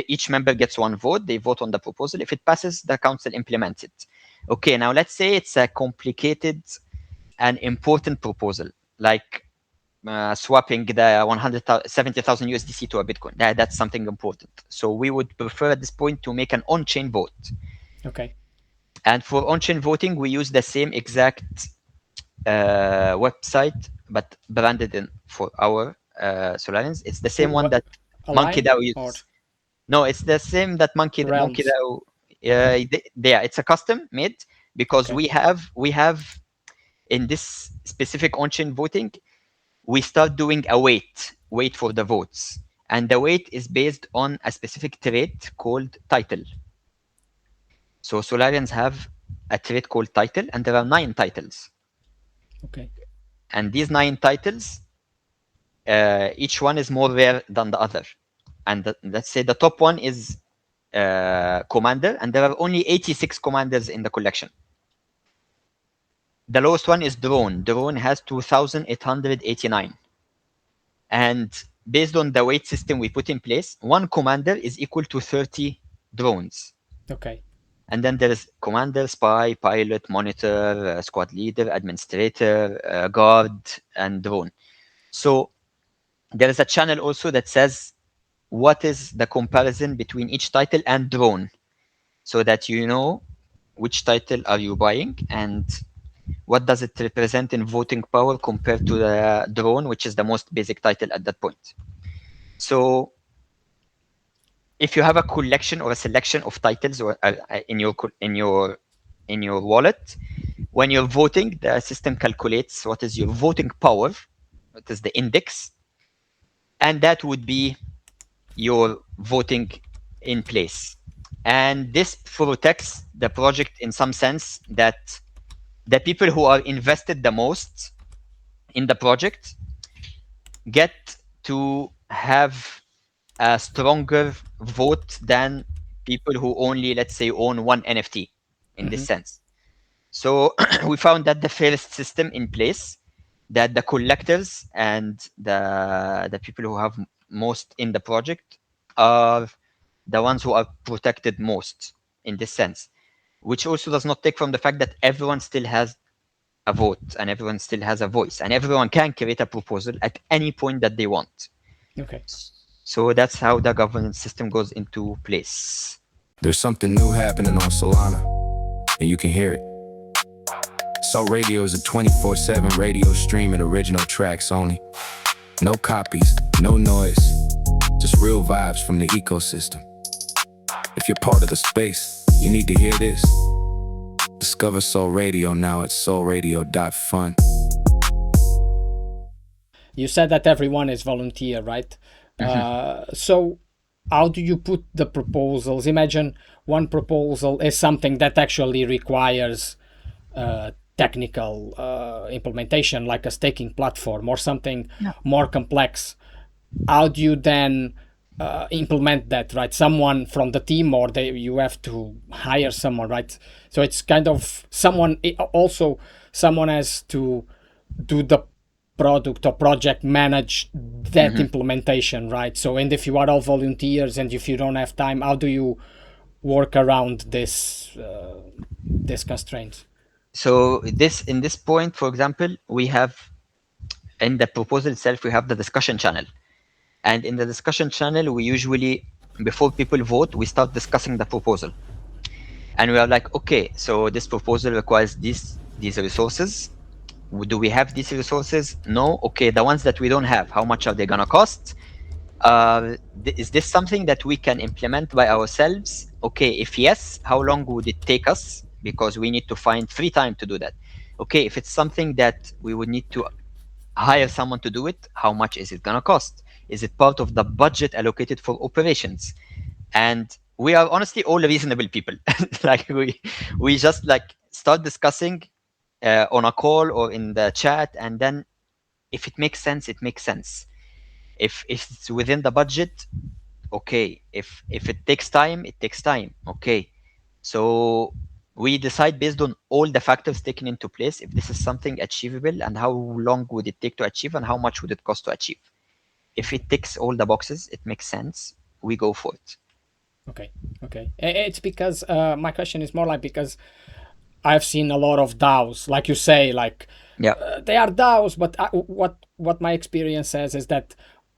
each member gets one vote. They vote on the proposal. If it passes, the council implements it. Okay, now let's say it's a complicated and important proposal, like swapping the 170,000 USDC to a Bitcoin. That's something important. So we would prefer at this point to make an on-chain vote. Okay. And for on-chain voting, we use the same exact website, but branded in for our Solarians. It's the same one that Monkey DAO uses. No, it's the same that Monkey DAO. It's a custom made because we have in this specific on-chain voting, we start doing a weight for the votes, and the weight is based on a specific trait called title. So Solarians have a trait called title, and there are 9 titles. Okay. And these 9 titles, each one is more rare than the other. And let's say the top one is commander, and there are only 86 commanders in the collection. The lowest one is drone. Drone has 2,889. And based on the weight system we put in place, one commander is equal to 30 drones. Okay. And then there is commander, spy, pilot, monitor, squad leader, administrator, guard, and drone. So there is a channel also that says what is the comparison between each title and drone, so that you know which title are you buying and what does it represent in voting power compared to the drone, which is the most basic title at that point. So if you have a collection or a selection of titles or in your wallet, when you're voting, the system calculates what is your voting power, what is the index, and that would be your voting in place. And this protects the project in some sense, that the people who are invested the most in the project get to have a stronger vote than people who only, let's say, own one NFT in this sense. So we found that the fairest system in place, that the collectors and the people who have most in the project are the ones who are protected most in this sense, which also does not take from the fact that everyone still has a vote and everyone still has a voice and everyone can create a proposal at any point that they want. Okay. So that's how the governance system goes into place. There's something new happening on Solana, and you can hear it. Sol Radio is a 24/7 radio stream and original tracks only. No copies, no noise, just real vibes from the ecosystem. If you're part of the space, you need to hear this. Discover Sol Radio now at solradio.fun. You said that everyone is volunteer, right? So how do you put the proposals? Imagine one proposal is something that actually requires technical implementation, like a staking platform or something more complex. How do you then implement that, right? Someone from the team, or you have to hire someone, right? So it's kind of someone has to do the product or project manage that implementation, right? So, and if you are all volunteers and if you don't have time, how do you work around this constraints? So in this point, for example, we have in the proposal itself, we have the discussion channel. And in the discussion channel, we usually, before people vote, we start discussing the proposal. And we are like, okay, so this proposal requires these resources. Do we have these resources? No. Okay, the ones that we don't have, how much are they gonna cost? Is this something that we can implement by ourselves? Okay, if yes, how long would it take us? Because we need to find free time to do that. Okay, if it's something that we would need to hire someone to do it, how much is it gonna cost? Is it part of the budget allocated for operations? And we are honestly all reasonable people. Like we just like start discussing on a call or in the chat, and then if it makes sense, it makes sense. If it's within the budget okay, if it takes time, it takes time. Okay, so we decide based on all the factors taken into place if this is something achievable and how long would it take to achieve and how much would it cost to achieve. If it ticks all the boxes, it makes sense, we go for it. Okay. It's because my question is more like because I've seen a lot of DAOs, like you say, like Yeah, they are DAOs, but what my experience says is that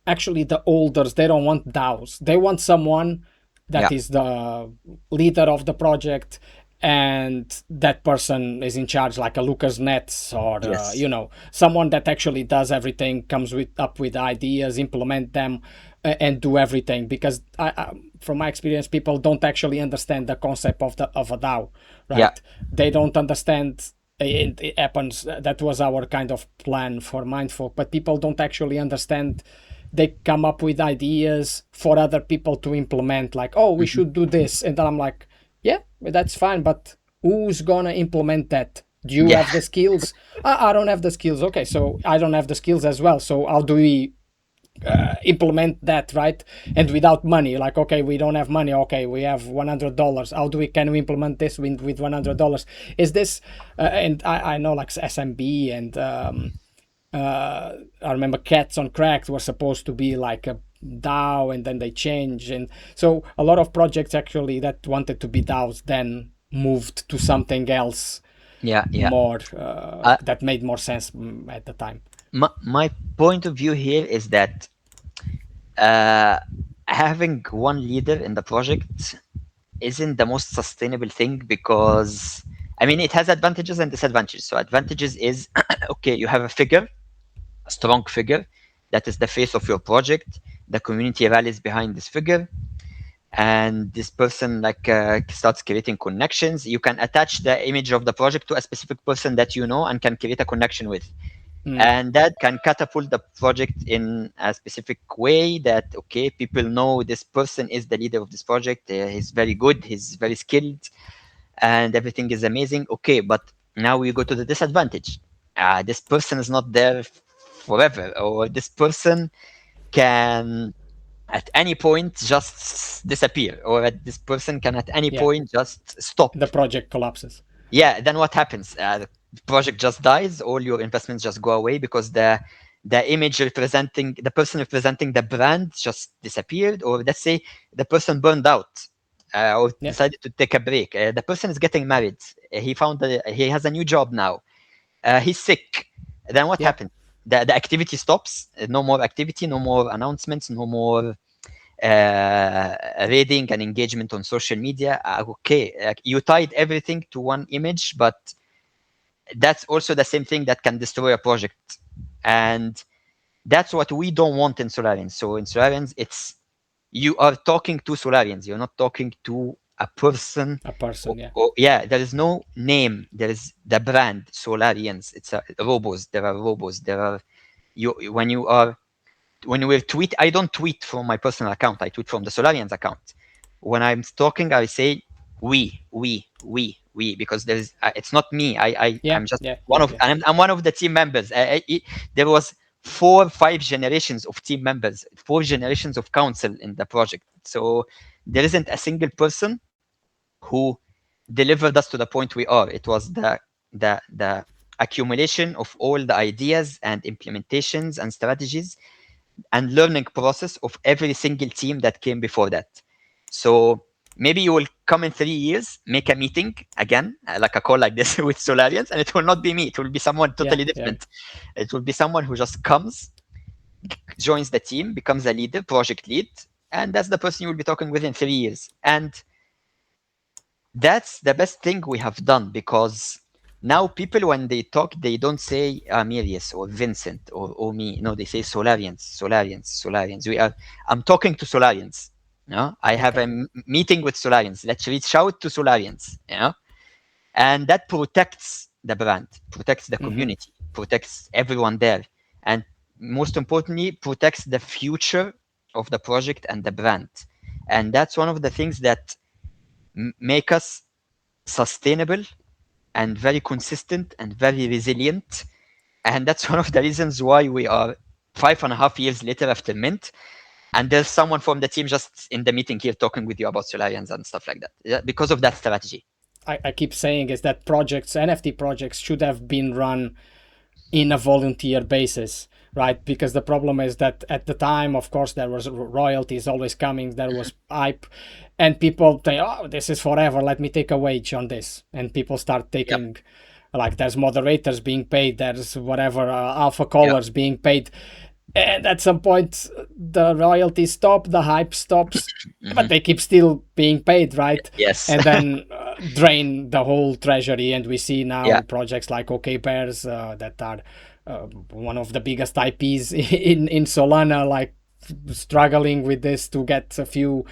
actually the holders, they don't want DAOs. They want someone that yeah, is the leader of the project, and that person is in charge, like a Lucas Nets, or yes, someone that actually does everything, comes up with ideas, implement them, and do everything. Because from my experience, people don't actually understand the concept of a DAO, right? yeah, They don't understand. It happens. That was our kind of plan for Mindfolk, but people don't actually understand. They come up with ideas for other people to implement, like, oh, we should do this, and then I'm like, yeah, that's fine, but who's gonna implement that? Do you yeah, have the skills? I don't have the skills. Okay, so I don't have the skills as well. So how do we implement that, right? And without money, like, okay, we don't have money. Okay, we have $100. How can we implement this with $100? Is this? And I know like SMB and I remember Cats on Cracked were supposed to be like a DAO, and then they changed, and so a lot of projects actually that wanted to be DAOs then moved to something else yeah, yeah. more Uh, that made more sense at the time. my point of view here is that having one leader in the project isn't the most sustainable thing, because I mean it has advantages and disadvantages. So advantages is okay, you have a figure, a strong figure that is the face of your project. The community rallies behind this figure, and this person like starts creating connections. You can attach the image of the project to a specific person that you know and can create a connection with. And that can catapult the project in a specific way that, okay, people know this person is the leader of this project. He's very good, he's very skilled, and everything is amazing. Okay, but now we go to the disadvantage. This person is not there forever, or this person can at any point just disappear, or this person can at any Yeah. point just stop. The project collapses. Yeah, then what happens? The project just dies, all your investments just go away, because the image representing the person representing the brand just disappeared, or let's say the person burned out, or Yeah. decided to take a break. The person is getting married. He has a new job now. He's sick. Then what Yeah. happens? The activity stops. No more activity, no more announcements, no more reading and engagement on social media. Okay, you tied everything to one image, but that's also the same thing that can destroy a project. And that's what we don't want in Solarians. So in Solarians, it's you are talking to Solarians. You're not talking to a person. A person, yeah. Yeah, there is no name. There is the brand Solarians. It's robos. There are robos. There are you when you will tweet. I don't tweet from my personal account. I tweet from the Solarians account. When I'm talking, I say we, because there's it's not me. I'm just one of. I'm one of the team members. There was 4-5 generations of team members, 4 generations of council in the project. So there isn't a single person who delivered us to the point we are. It was the accumulation of all the ideas and implementations and strategies and learning process of every single team that came before that. So maybe you will come in 3 years, make a meeting again, like a call like this with Solarians, and it will not be me. It will be someone totally different. It will be someone who just comes, joins the team, becomes a leader, project lead, and that's the person you will be talking with in 3 years. And that's the best thing we have done, because now people, when they talk, they don't say Marius or Vincent or me. No, they say Solarians. I'm talking to Solarians. I have a meeting with Solarians. Let's reach out to Solarians. And that protects the brand, protects the community, protects everyone there, and most importantly, protects the future of the project and the brand. And that's one of the things that make us sustainable and very consistent and very resilient. And that's one of the reasons why we are 5.5 years later after mint, And there's someone from the team just in the meeting here talking with you about Solarians and stuff like that. Yeah, because of that strategy. I keep saying is that projects, NFT projects, should have been run in a volunteer basis, right? Because the problem is that at the time, of course, there was royalties always coming, there was hype, and people think, oh, this is forever, let me take a wage on this. And people start taking, like, there's moderators being paid, there's whatever, alpha callers being paid. And at some point, the royalties stop, the hype stops, but they keep still being paid, right? Yes. And then drain the whole treasury. And we see now projects like OK Bears that are one of the biggest IPs in Solana, like struggling with this to get a few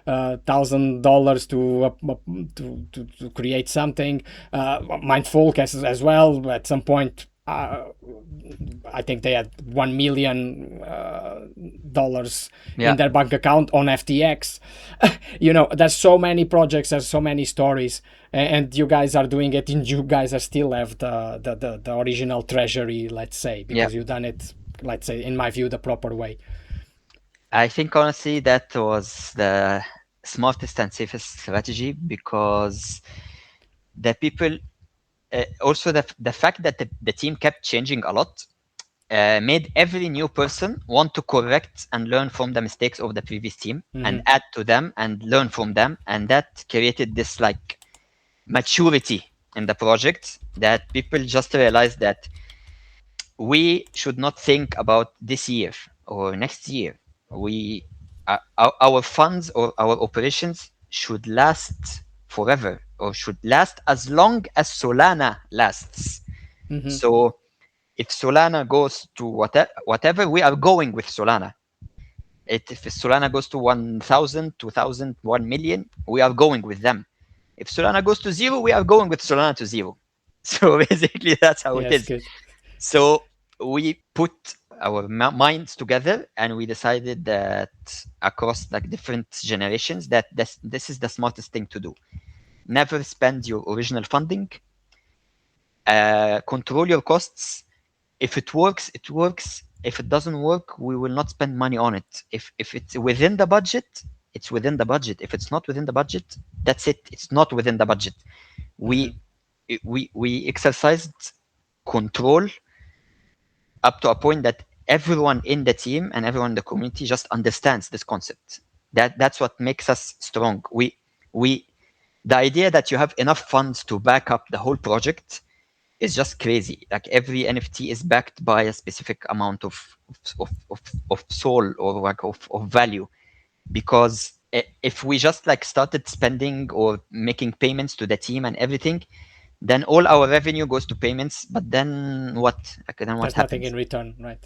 $1,000 to create something. Mindfolk as well. At some point, I think they had $1 million in their bank account on FTX. There's so many projects, there's so many stories, and you guys are doing it, and you guys are still have the original treasury, let's say, because you've done it, let's say, in my view, the proper way. I think honestly that was the smartest and safest strategy, because the people also the fact that the team kept changing a lot made every new person want to correct and learn from the mistakes of the previous team and add to them and learn from them, and that created this like maturity in the project that people just realized that we should not think about this year or next year. Our funds or our operations should last forever, or should last as long as Solana lasts. So if Solana goes to whatever, we are going with Solana. If Solana goes to 1,000, 2,000, 1 million, we are going with them. If Solana goes to zero, we are going with Solana to zero. So basically that's how it is. Good. So we put our minds together and we decided that across like different generations that this is the smartest thing to do. Never spend your original funding. Control your costs. If it works, it works. If it doesn't work, we will not spend money on it. If it's within the budget, it's within the budget. If it's not within the budget, that's it. It's not within the budget. We exercised control up to a point that everyone in the team and everyone in the community just understands this concept. That's what makes us strong. The idea that you have enough funds to back up the whole project is just crazy. Like every NFT is backed by a specific amount of soul or like of value. Because if we just like started spending or making payments to the team and everything, then all our revenue goes to payments. But then what? Like, then what There's happens? nothing in return, right?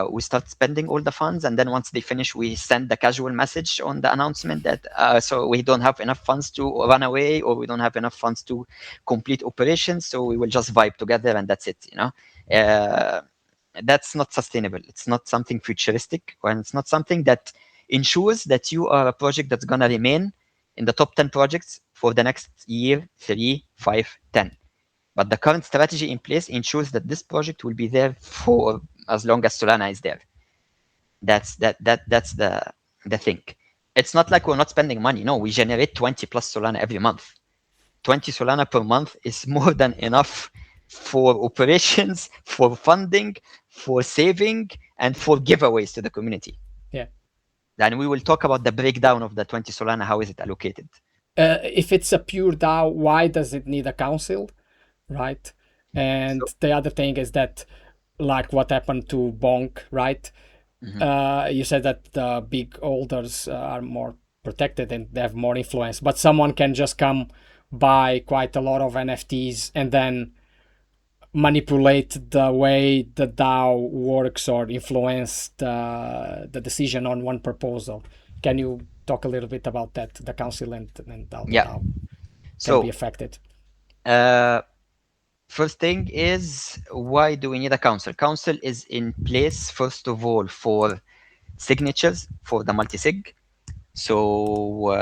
We start spending all the funds, and then once they finish, we send the casual message on the announcement that so we don't have enough funds to run away, or we don't have enough funds to complete operations, so we will just vibe together and that's it. That's not sustainable. It's not something futuristic, and it's not something that ensures that you are a project that's gonna remain in the top 10 projects for the next year, 3, 5, 10. But the current strategy in place ensures that this project will be there for as long as Solana is there. That's the thing. It's not like we're not spending money. No, we generate 20 plus Solana every month. 20 Solana per month is more than enough for operations, for funding, for saving, and for giveaways to the community. Yeah. Then we will talk about the breakdown of the 20 Solana. How is it allocated? If it's a pure DAO, why does it need a council, right? And the other thing is that, like what happened to Bonk, right? You said that the big holders are more protected and they have more influence, but someone can just come buy quite a lot of NFTs and then manipulate the way the DAO works or influence the decision on one proposal. Can you talk a little bit about that, the council and how the DAO can be affected? First thing is, why do we need a council? Council is in place, first of all, for signatures for the multi-sig. So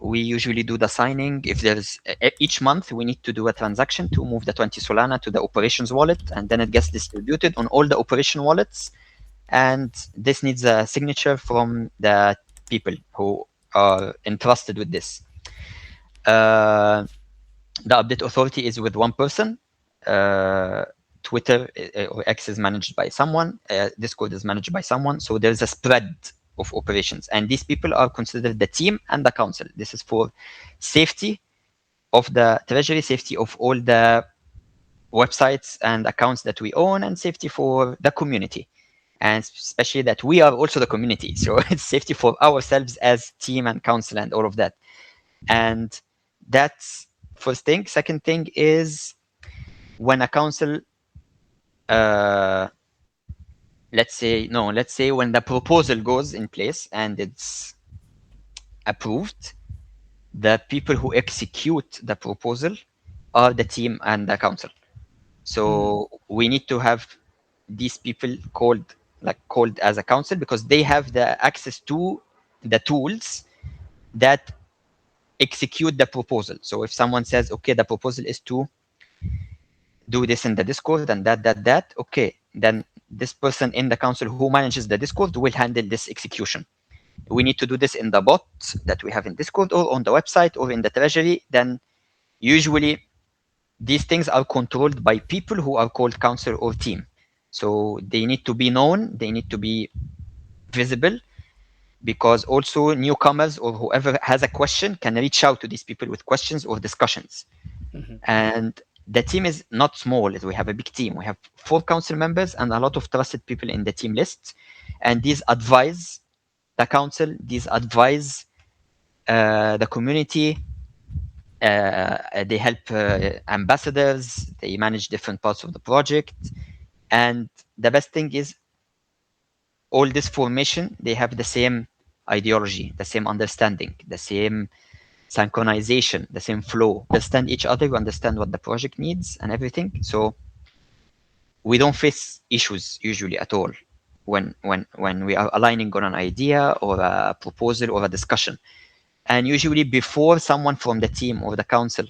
we usually do the signing. If there's each month, we need to do a transaction to move the 20 Solana to the operations wallet, and then it gets distributed on all the operation wallets. and this needs a signature from the people who are entrusted with this. The update authority is with one person. Twitter or X is managed by someone. Discord is managed by someone. So there's a spread of operations, and these people are considered the team and the council. This is for safety of the treasury, safety of all the websites and accounts that we own, and safety for the community, and especially that we are also the community. So it's safety for ourselves as team and council and all of that. And that's first thing. Second thing is when a council, let's say when the proposal goes in place and it's approved, the people who execute the proposal are the team and the council. So we need to have these people called as a council, because they have the access to the tools that execute the proposal. So if someone says, okay, the proposal is to do this in the Discord and that, okay, then this person in the council who manages the Discord will handle this execution. We need to do this in the bot that we have in Discord or on the website or in the treasury. Then usually these things are controlled by people who are called council or team. So they need to be known, they need to be visible, because also newcomers or whoever has a question can reach out to these people with questions or discussions. And the team is not small. We have a big team. We have 4 council members and a lot of trusted people in the team list. And these advise the council, these advise the community. They help ambassadors. They manage different parts of the project. And the best thing is all this formation, they have the same ideology, the same understanding, the same synchronization, the same flow. Understand each other, we understand what the project needs and everything. So we don't face issues usually at all when we are aligning on an idea or a proposal or a discussion. And usually before someone from the team or the council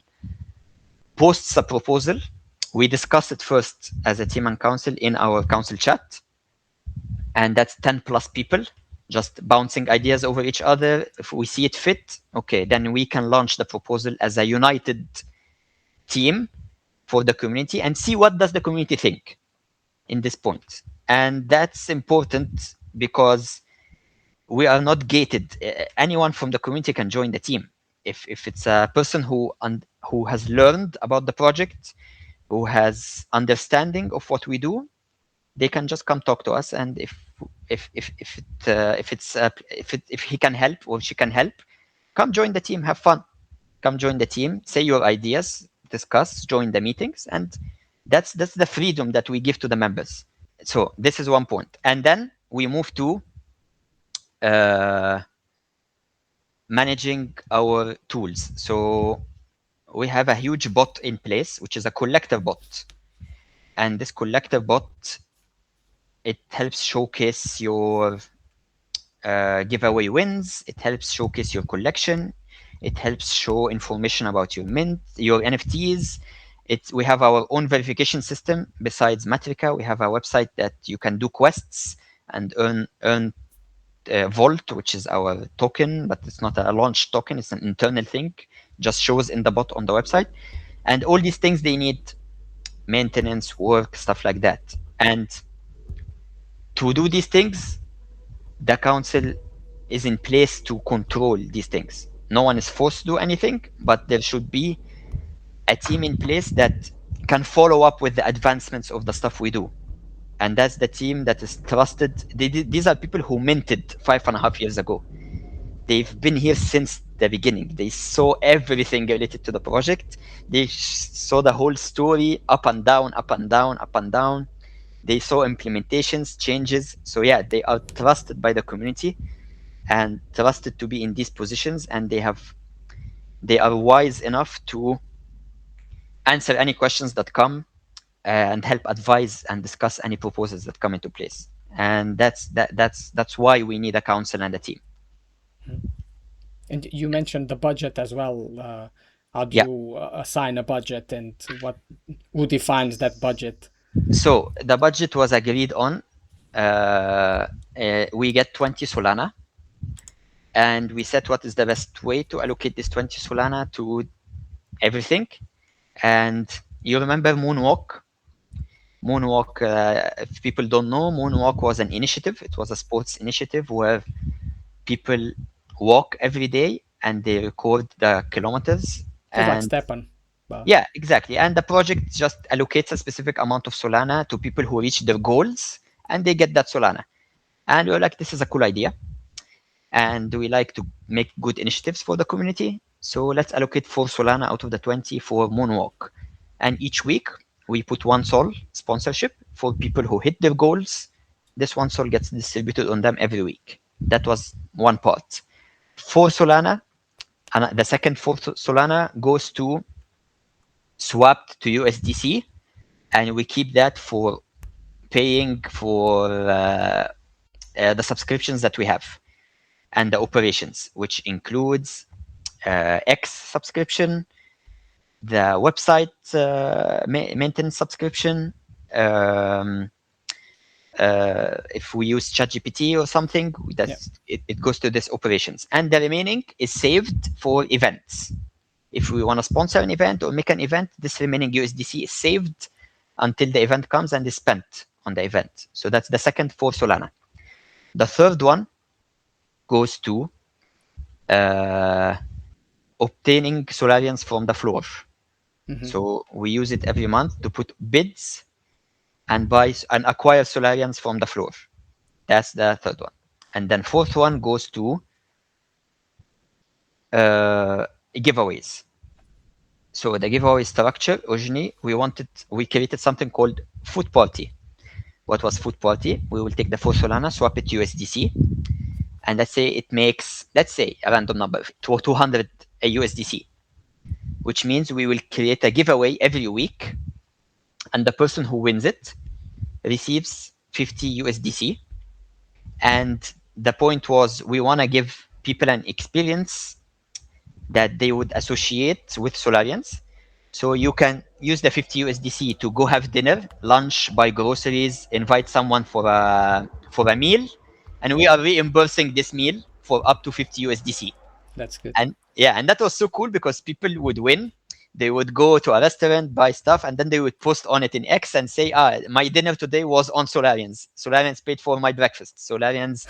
posts a proposal, we discuss it first as a team and council in our council chat. And that's 10 plus people just bouncing ideas over each other. If we see it fit, okay, then we can launch the proposal as a united team for the community and see what does the community think in this point. And that's important because we are not gated. Anyone from the community can join the team. If it's a person who has learned about the project, who has understanding of what we do, they can just come talk to us. And if he can help or she can help, come join the team, have fun. Come join the team, say your ideas, discuss, join the meetings, and that's the freedom that we give to the members. So this is one point. And then we move to managing our tools. So we have a huge bot in place, which is a collector bot. And this collector bot, it helps showcase your giveaway wins. It helps showcase your collection. It helps show information about your mint, your NFTs. We have our own verification system. Besides Matrika, we have a website that you can do quests and earn Volt, which is our token, but it's not a launch token. It's an internal thing. Just shows in the bot on the website. And all these things, they need maintenance, work, stuff like that. And to do these things, the council is in place to control these things. No one is forced to do anything, but there should be a team in place that can follow up with the advancements of the stuff we do. And that's the team that is trusted. These are people who minted 5.5 years ago. They've been here since the beginning. They saw everything related to the project. They saw the whole story up and down, up and down, up and down. They saw implementations, changes. So yeah, they are trusted by the community and trusted to be in these positions. And they are wise enough to answer any questions that come and help advise and discuss any proposals that come into place. And that's why we need a council and a team. And you mentioned the budget as well. How do you assign a budget, and who defines that budget? So the budget was agreed on we get 20 Solana, and we set what is the best way to allocate this 20 Solana to everything. And you remember Moonwalk? Moonwalk, if people don't know, Moonwalk was an initiative. It was a sports initiative where people walk every day and they record the kilometers. Just like And Stepan. But yeah, exactly. And the project just allocates a specific amount of Solana to people who reach their goals, and they get that Solana. And we're like, this is a cool idea. And we like to make good initiatives for the community. So let's allocate 4 Solana out of the 20 for Moonwalk. And each week we put 1 Sol sponsorship for people who hit their goals. This 1 Sol gets distributed on them every week. That was one part. 4 Solana, and the second 4 Solana goes to swapped to USDC, and we keep that for paying for the subscriptions that we have and the operations, which includes X subscription, the website maintenance subscription. If we use ChatGPT or something, it goes to this operations, and the remaining is saved for events. If we want to sponsor an event or make an event, this remaining USDC is saved until the event comes and is spent on the event. So that's the second 4 Solana. The third one goes to obtaining Solarians from the floor. So we use it every month to put bids and buy and acquire Solarians from the floor. That's the third one. And then fourth one goes to giveaways. So the giveaway structure, originally we created something called Food Party. What was Food Party? We will take the 4 Solana, swap it to USDC, and let's say it makes, let's say a random number, 200 USDC, which means we will create a giveaway every week, and the person who wins it receives 50 USDC. And the point was we want to give people an experience that they would associate with Solarians. So you can use the 50 USDC to go have dinner, lunch, buy groceries, invite someone for a meal, and we are reimbursing this meal for up to 50 USDC. that's good. And yeah, and that was so cool because people would win. They would go to a restaurant, buy stuff, and then they would post on it in X and say, my dinner today was on Solarians. Solarians paid for my breakfast. Solarians,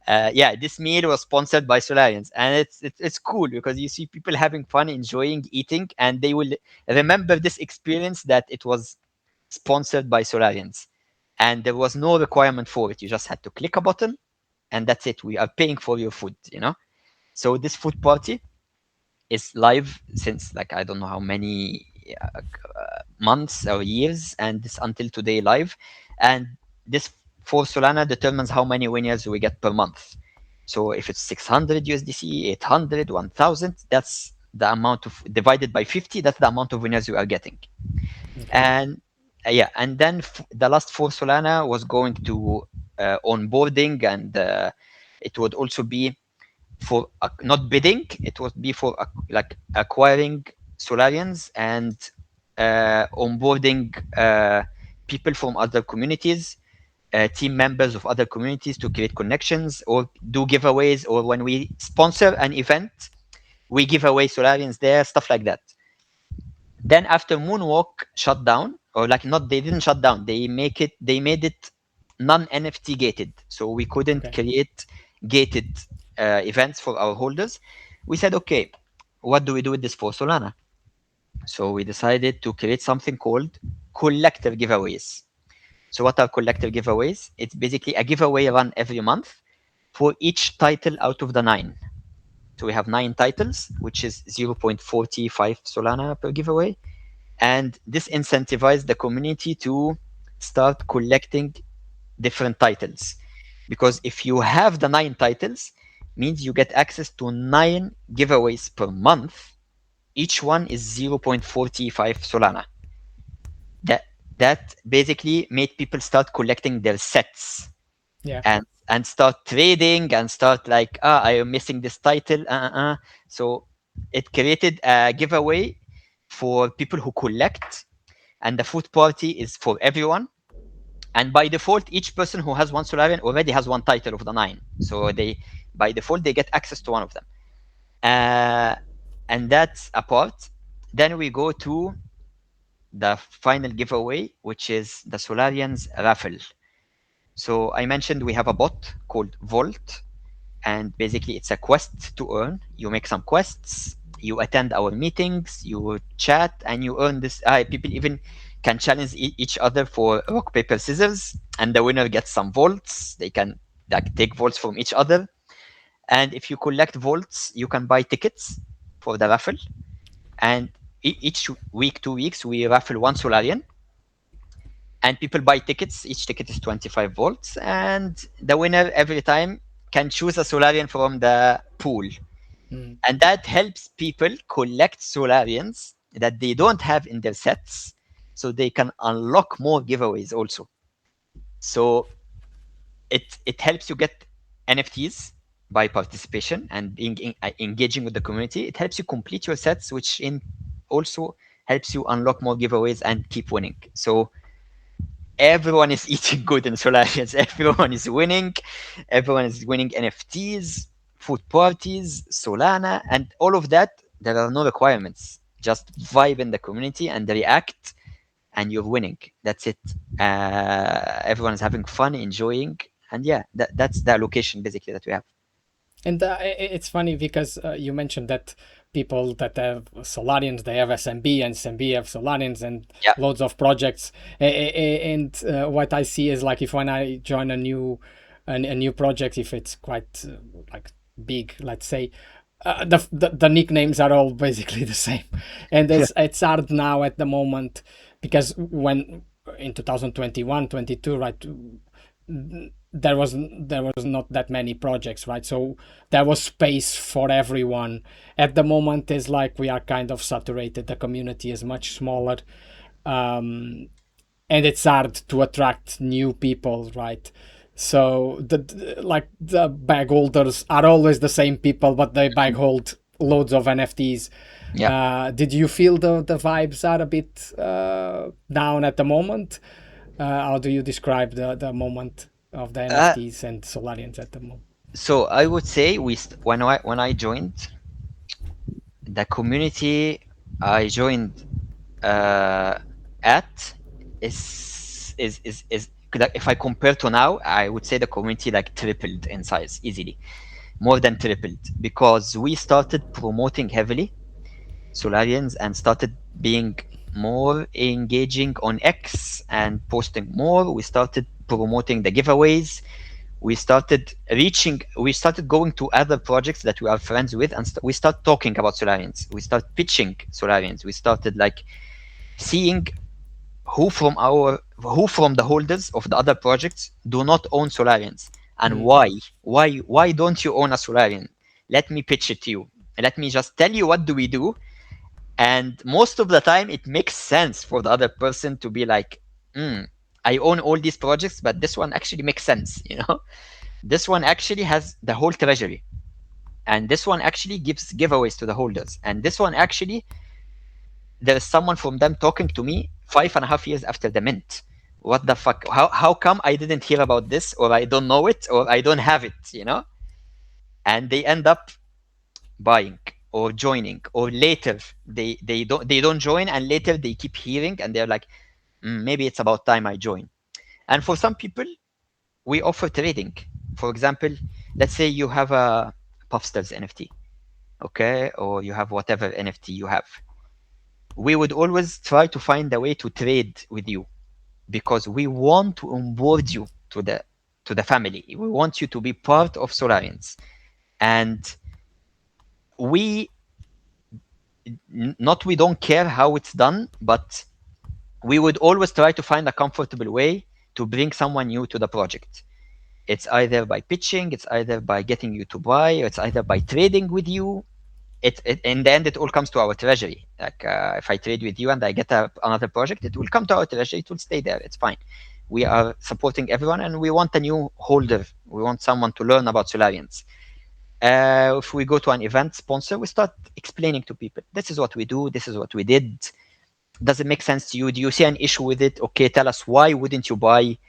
this meal was sponsored by Solarians. And it's cool because you see people having fun, enjoying, eating, and they will remember this experience that it was sponsored by Solarians. And there was no requirement for it. You just had to click a button, and that's it. We are paying for your food, So this food party is live since I don't know how many months or years, and it's until today live. And this 4 Solana determines how many winners we get per month. So if it's 600 USDC, 800, 1000, that's the amount of divided by 50. That's the amount of winners you are getting. Okay. And and then the last 4 Solana was going to onboarding, and it would also be for not bidding. It would be for acquiring Solarians and onboarding people from other communities, team members of other communities, to create connections or do giveaways, or when we sponsor an event, we give away Solarians there, stuff like that. Then after Moonwalk shut down, or they didn't shut down, they made it non-NFT gated, so we couldn't create gated events for our holders. We said, okay, what do we do with this 4 Solana? So we decided to create something called collective giveaways. So what are collective giveaways? It's basically a giveaway run every month for each title out of the 9. So we have 9 titles, which is 0.45 Solana per giveaway. And this incentivizes the community to start collecting different titles. Because if you have the 9 titles, means you get access to 9 giveaways per month. Each one is 0.45 Solana. That basically made people start collecting their sets. Yeah. And start trading and start I am missing this title. So it created a giveaway for people who collect, and the food party is for everyone. And by default, each person who has one Solarian already has one title of the 9. So by default, they get access to one of them. And that's a part. Then we go to the final giveaway, which is the Solarians raffle. So I mentioned we have a bot called Volt, and basically it's a quest to earn. You make some quests, you attend our meetings, you chat, and you earn this. People even can challenge each other for rock, paper, scissors, and the winner gets some volts. They can take volts from each other. And if you collect volts, you can buy tickets for the raffle. And each week, 2 weeks, we raffle one Solarian. And people buy tickets. Each ticket is 25 volts. And the winner every time can choose a Solarian from the pool. And that helps people collect Solarians that they don't have in their sets, so they can unlock more giveaways also. So it helps you get NFTs by participation and engaging with the community. It helps you complete your sets, which also helps you unlock more giveaways and keep winning. So everyone is eating good in Solarians. Everyone is winning. Everyone is winning NFTs, food parties, Solana, and all of that. There are no requirements. Just vibe in the community and react, and you're winning. That's it. Everyone is having fun, enjoying, and yeah, that's the allocation basically that we have. And it's funny because you mentioned that people that have Solarians, they have SMB, and SMB have Solarians, and loads of projects. And what I see is like, if when I join a new project, if it's quite like big, let's say, the nicknames are all basically the same, and it's hard now at the moment, because when in 2021, 22, right, there was not that many projects, right? So there was space for everyone. At the moment, it's like we are kind of saturated. The community is much smaller, and it's hard to attract new people, right? So the bag holders are always the same people, but they bag hold loads of NFTs. Did you feel the vibes are a bit down at the moment? How do you describe the moment of the NFTs and Solarians at the moment? So I would say when I joined the community, I joined at is if I compare to now, I would say the community like tripled in size easily, more than tripled, because we started promoting heavily Solarians and started being more engaging on X and posting more. We started promoting the giveaways. We started going to other projects that we are friends with, and we start talking about Solarians. We start pitching Solarians. We started like seeing who from the holders of the other projects do not own Solarians, and why don't you own a Solarian? Let me pitch it to you. Let me just tell you what do we do. And most of the time it makes sense for the other person to be like, I own all these projects, but this one actually makes sense, this one actually has the whole treasury, and this one actually gives giveaways to the holders, and this one actually there's someone from them talking to me 5.5 years after the mint. What the fuck? How come I didn't hear about this, or I don't know it, or I don't have it, and they end up buying or joining, or later they don't join, and later they keep hearing and they're like, maybe it's about time I join. And for some people we offer trading. For example, let's say you have a Puffsters NFT, okay, or you have whatever NFT you have. We would always try to find a way to trade with you, because we want to onboard you to the family. We want you to be part of Solarians, and we don't care how it's done, but we would always try to find a comfortable way to bring someone new to the project. It's either by pitching, it's either by getting you to buy, or it's either by trading with you. In the end, it all comes to our treasury. Like if I trade with you and I get another project, it will come to our treasury. It will stay there. It's fine. We are supporting everyone, and we want a new holder. We want someone to learn about Solarians. If we go to an event sponsor, we start explaining to people, this is what we do, this is what we did. Does it make sense to you? Do you see an issue with it? Okay, tell us, why wouldn't you buy?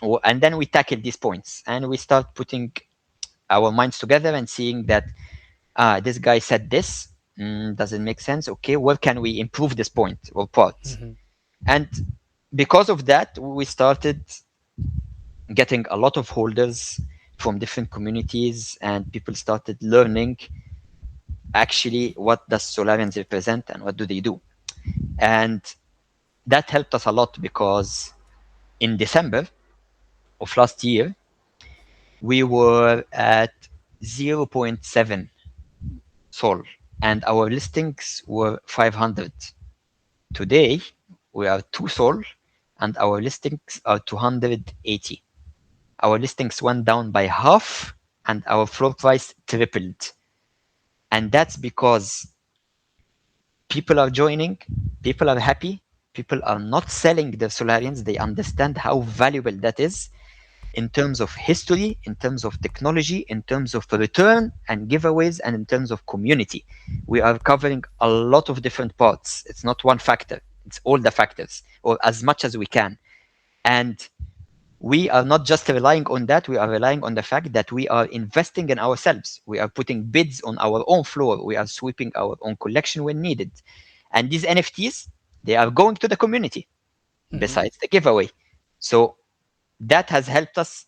And then we tackle these points and we start putting our minds together and seeing that this guy said this, does it make sense? Okay, where can we improve this point or part? And because of that, we started getting a lot of holders from different communities, and people started learning actually what does Solarians represent and what do they do. And that helped us a lot, because in December of last year, we were at 0.7 Sol, and our listings were 500. Today, we are 2 Sol, and our listings are 280. Our listings went down by half, and our floor price tripled. And that's because people are joining, people are happy, people are not selling their Solarians. They understand how valuable that is in terms of history, in terms of technology, in terms of return and giveaways, and in terms of community. We are covering a lot of different parts. It's not one factor, it's all the factors, or as much as we can. And we are not just relying on that, we are relying on the fact that we are investing in ourselves. We are putting bids on our own floor. We are sweeping our own collection when needed. And these NFTs, they are going to the community besides the giveaway. So that has helped us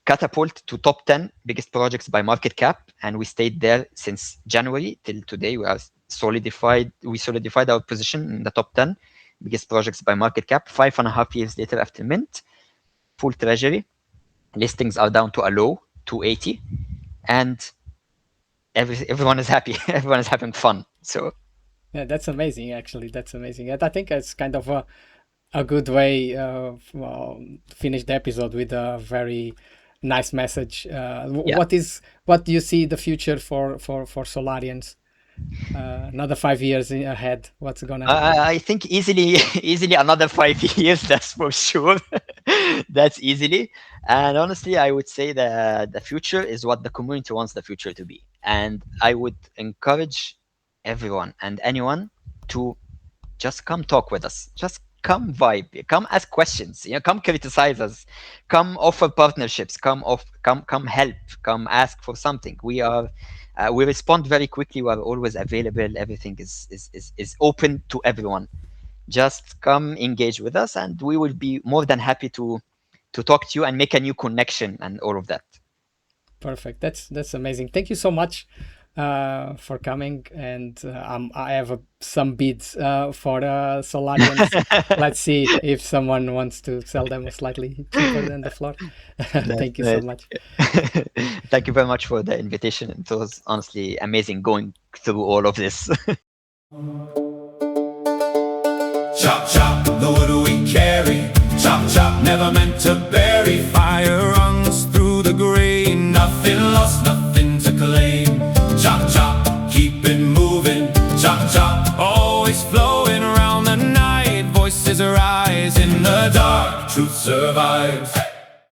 catapult to top 10 biggest projects by market cap. And we stayed there since January till today. We solidified our position in the top 10 biggest projects by market cap 5.5 years later after mint. Full treasury, listings are down to a low 280, and everyone is happy. Everyone is having fun. So yeah, that's amazing. Actually, that's amazing. And I think it's kind of a good way finish the episode with a very nice message. What do you see the future for Solarians? Another 5 years ahead, what's gonna happen? I think easily another 5 years, that's for sure. That's easily. And honestly, I would say that the future is what the community wants the future to be. And I would encourage everyone and anyone to just come talk with us. Just come vibe, come ask questions, come criticize us, come offer partnerships, come help, come ask for something. We respond very quickly. We are always available. Everything is open to everyone. Just come engage with us, and we will be more than happy to talk to you and make a new connection and all of that. Perfect. That's amazing. Thank you so much for coming. And I have some bids for Solarians. Let's see if someone wants to sell them slightly cheaper than the floor. Thank you so much. Thank you very much for the invitation. It was honestly amazing going through all of this. Chop, chop, the wood we carry. Chop, chop, never meant to bury. Fire runs through the grain. Nothing lost, nothing to claim. Chop, chop, keep it moving. Chop, chop, always flowing around the night. Voices arise in the dark, truth survives.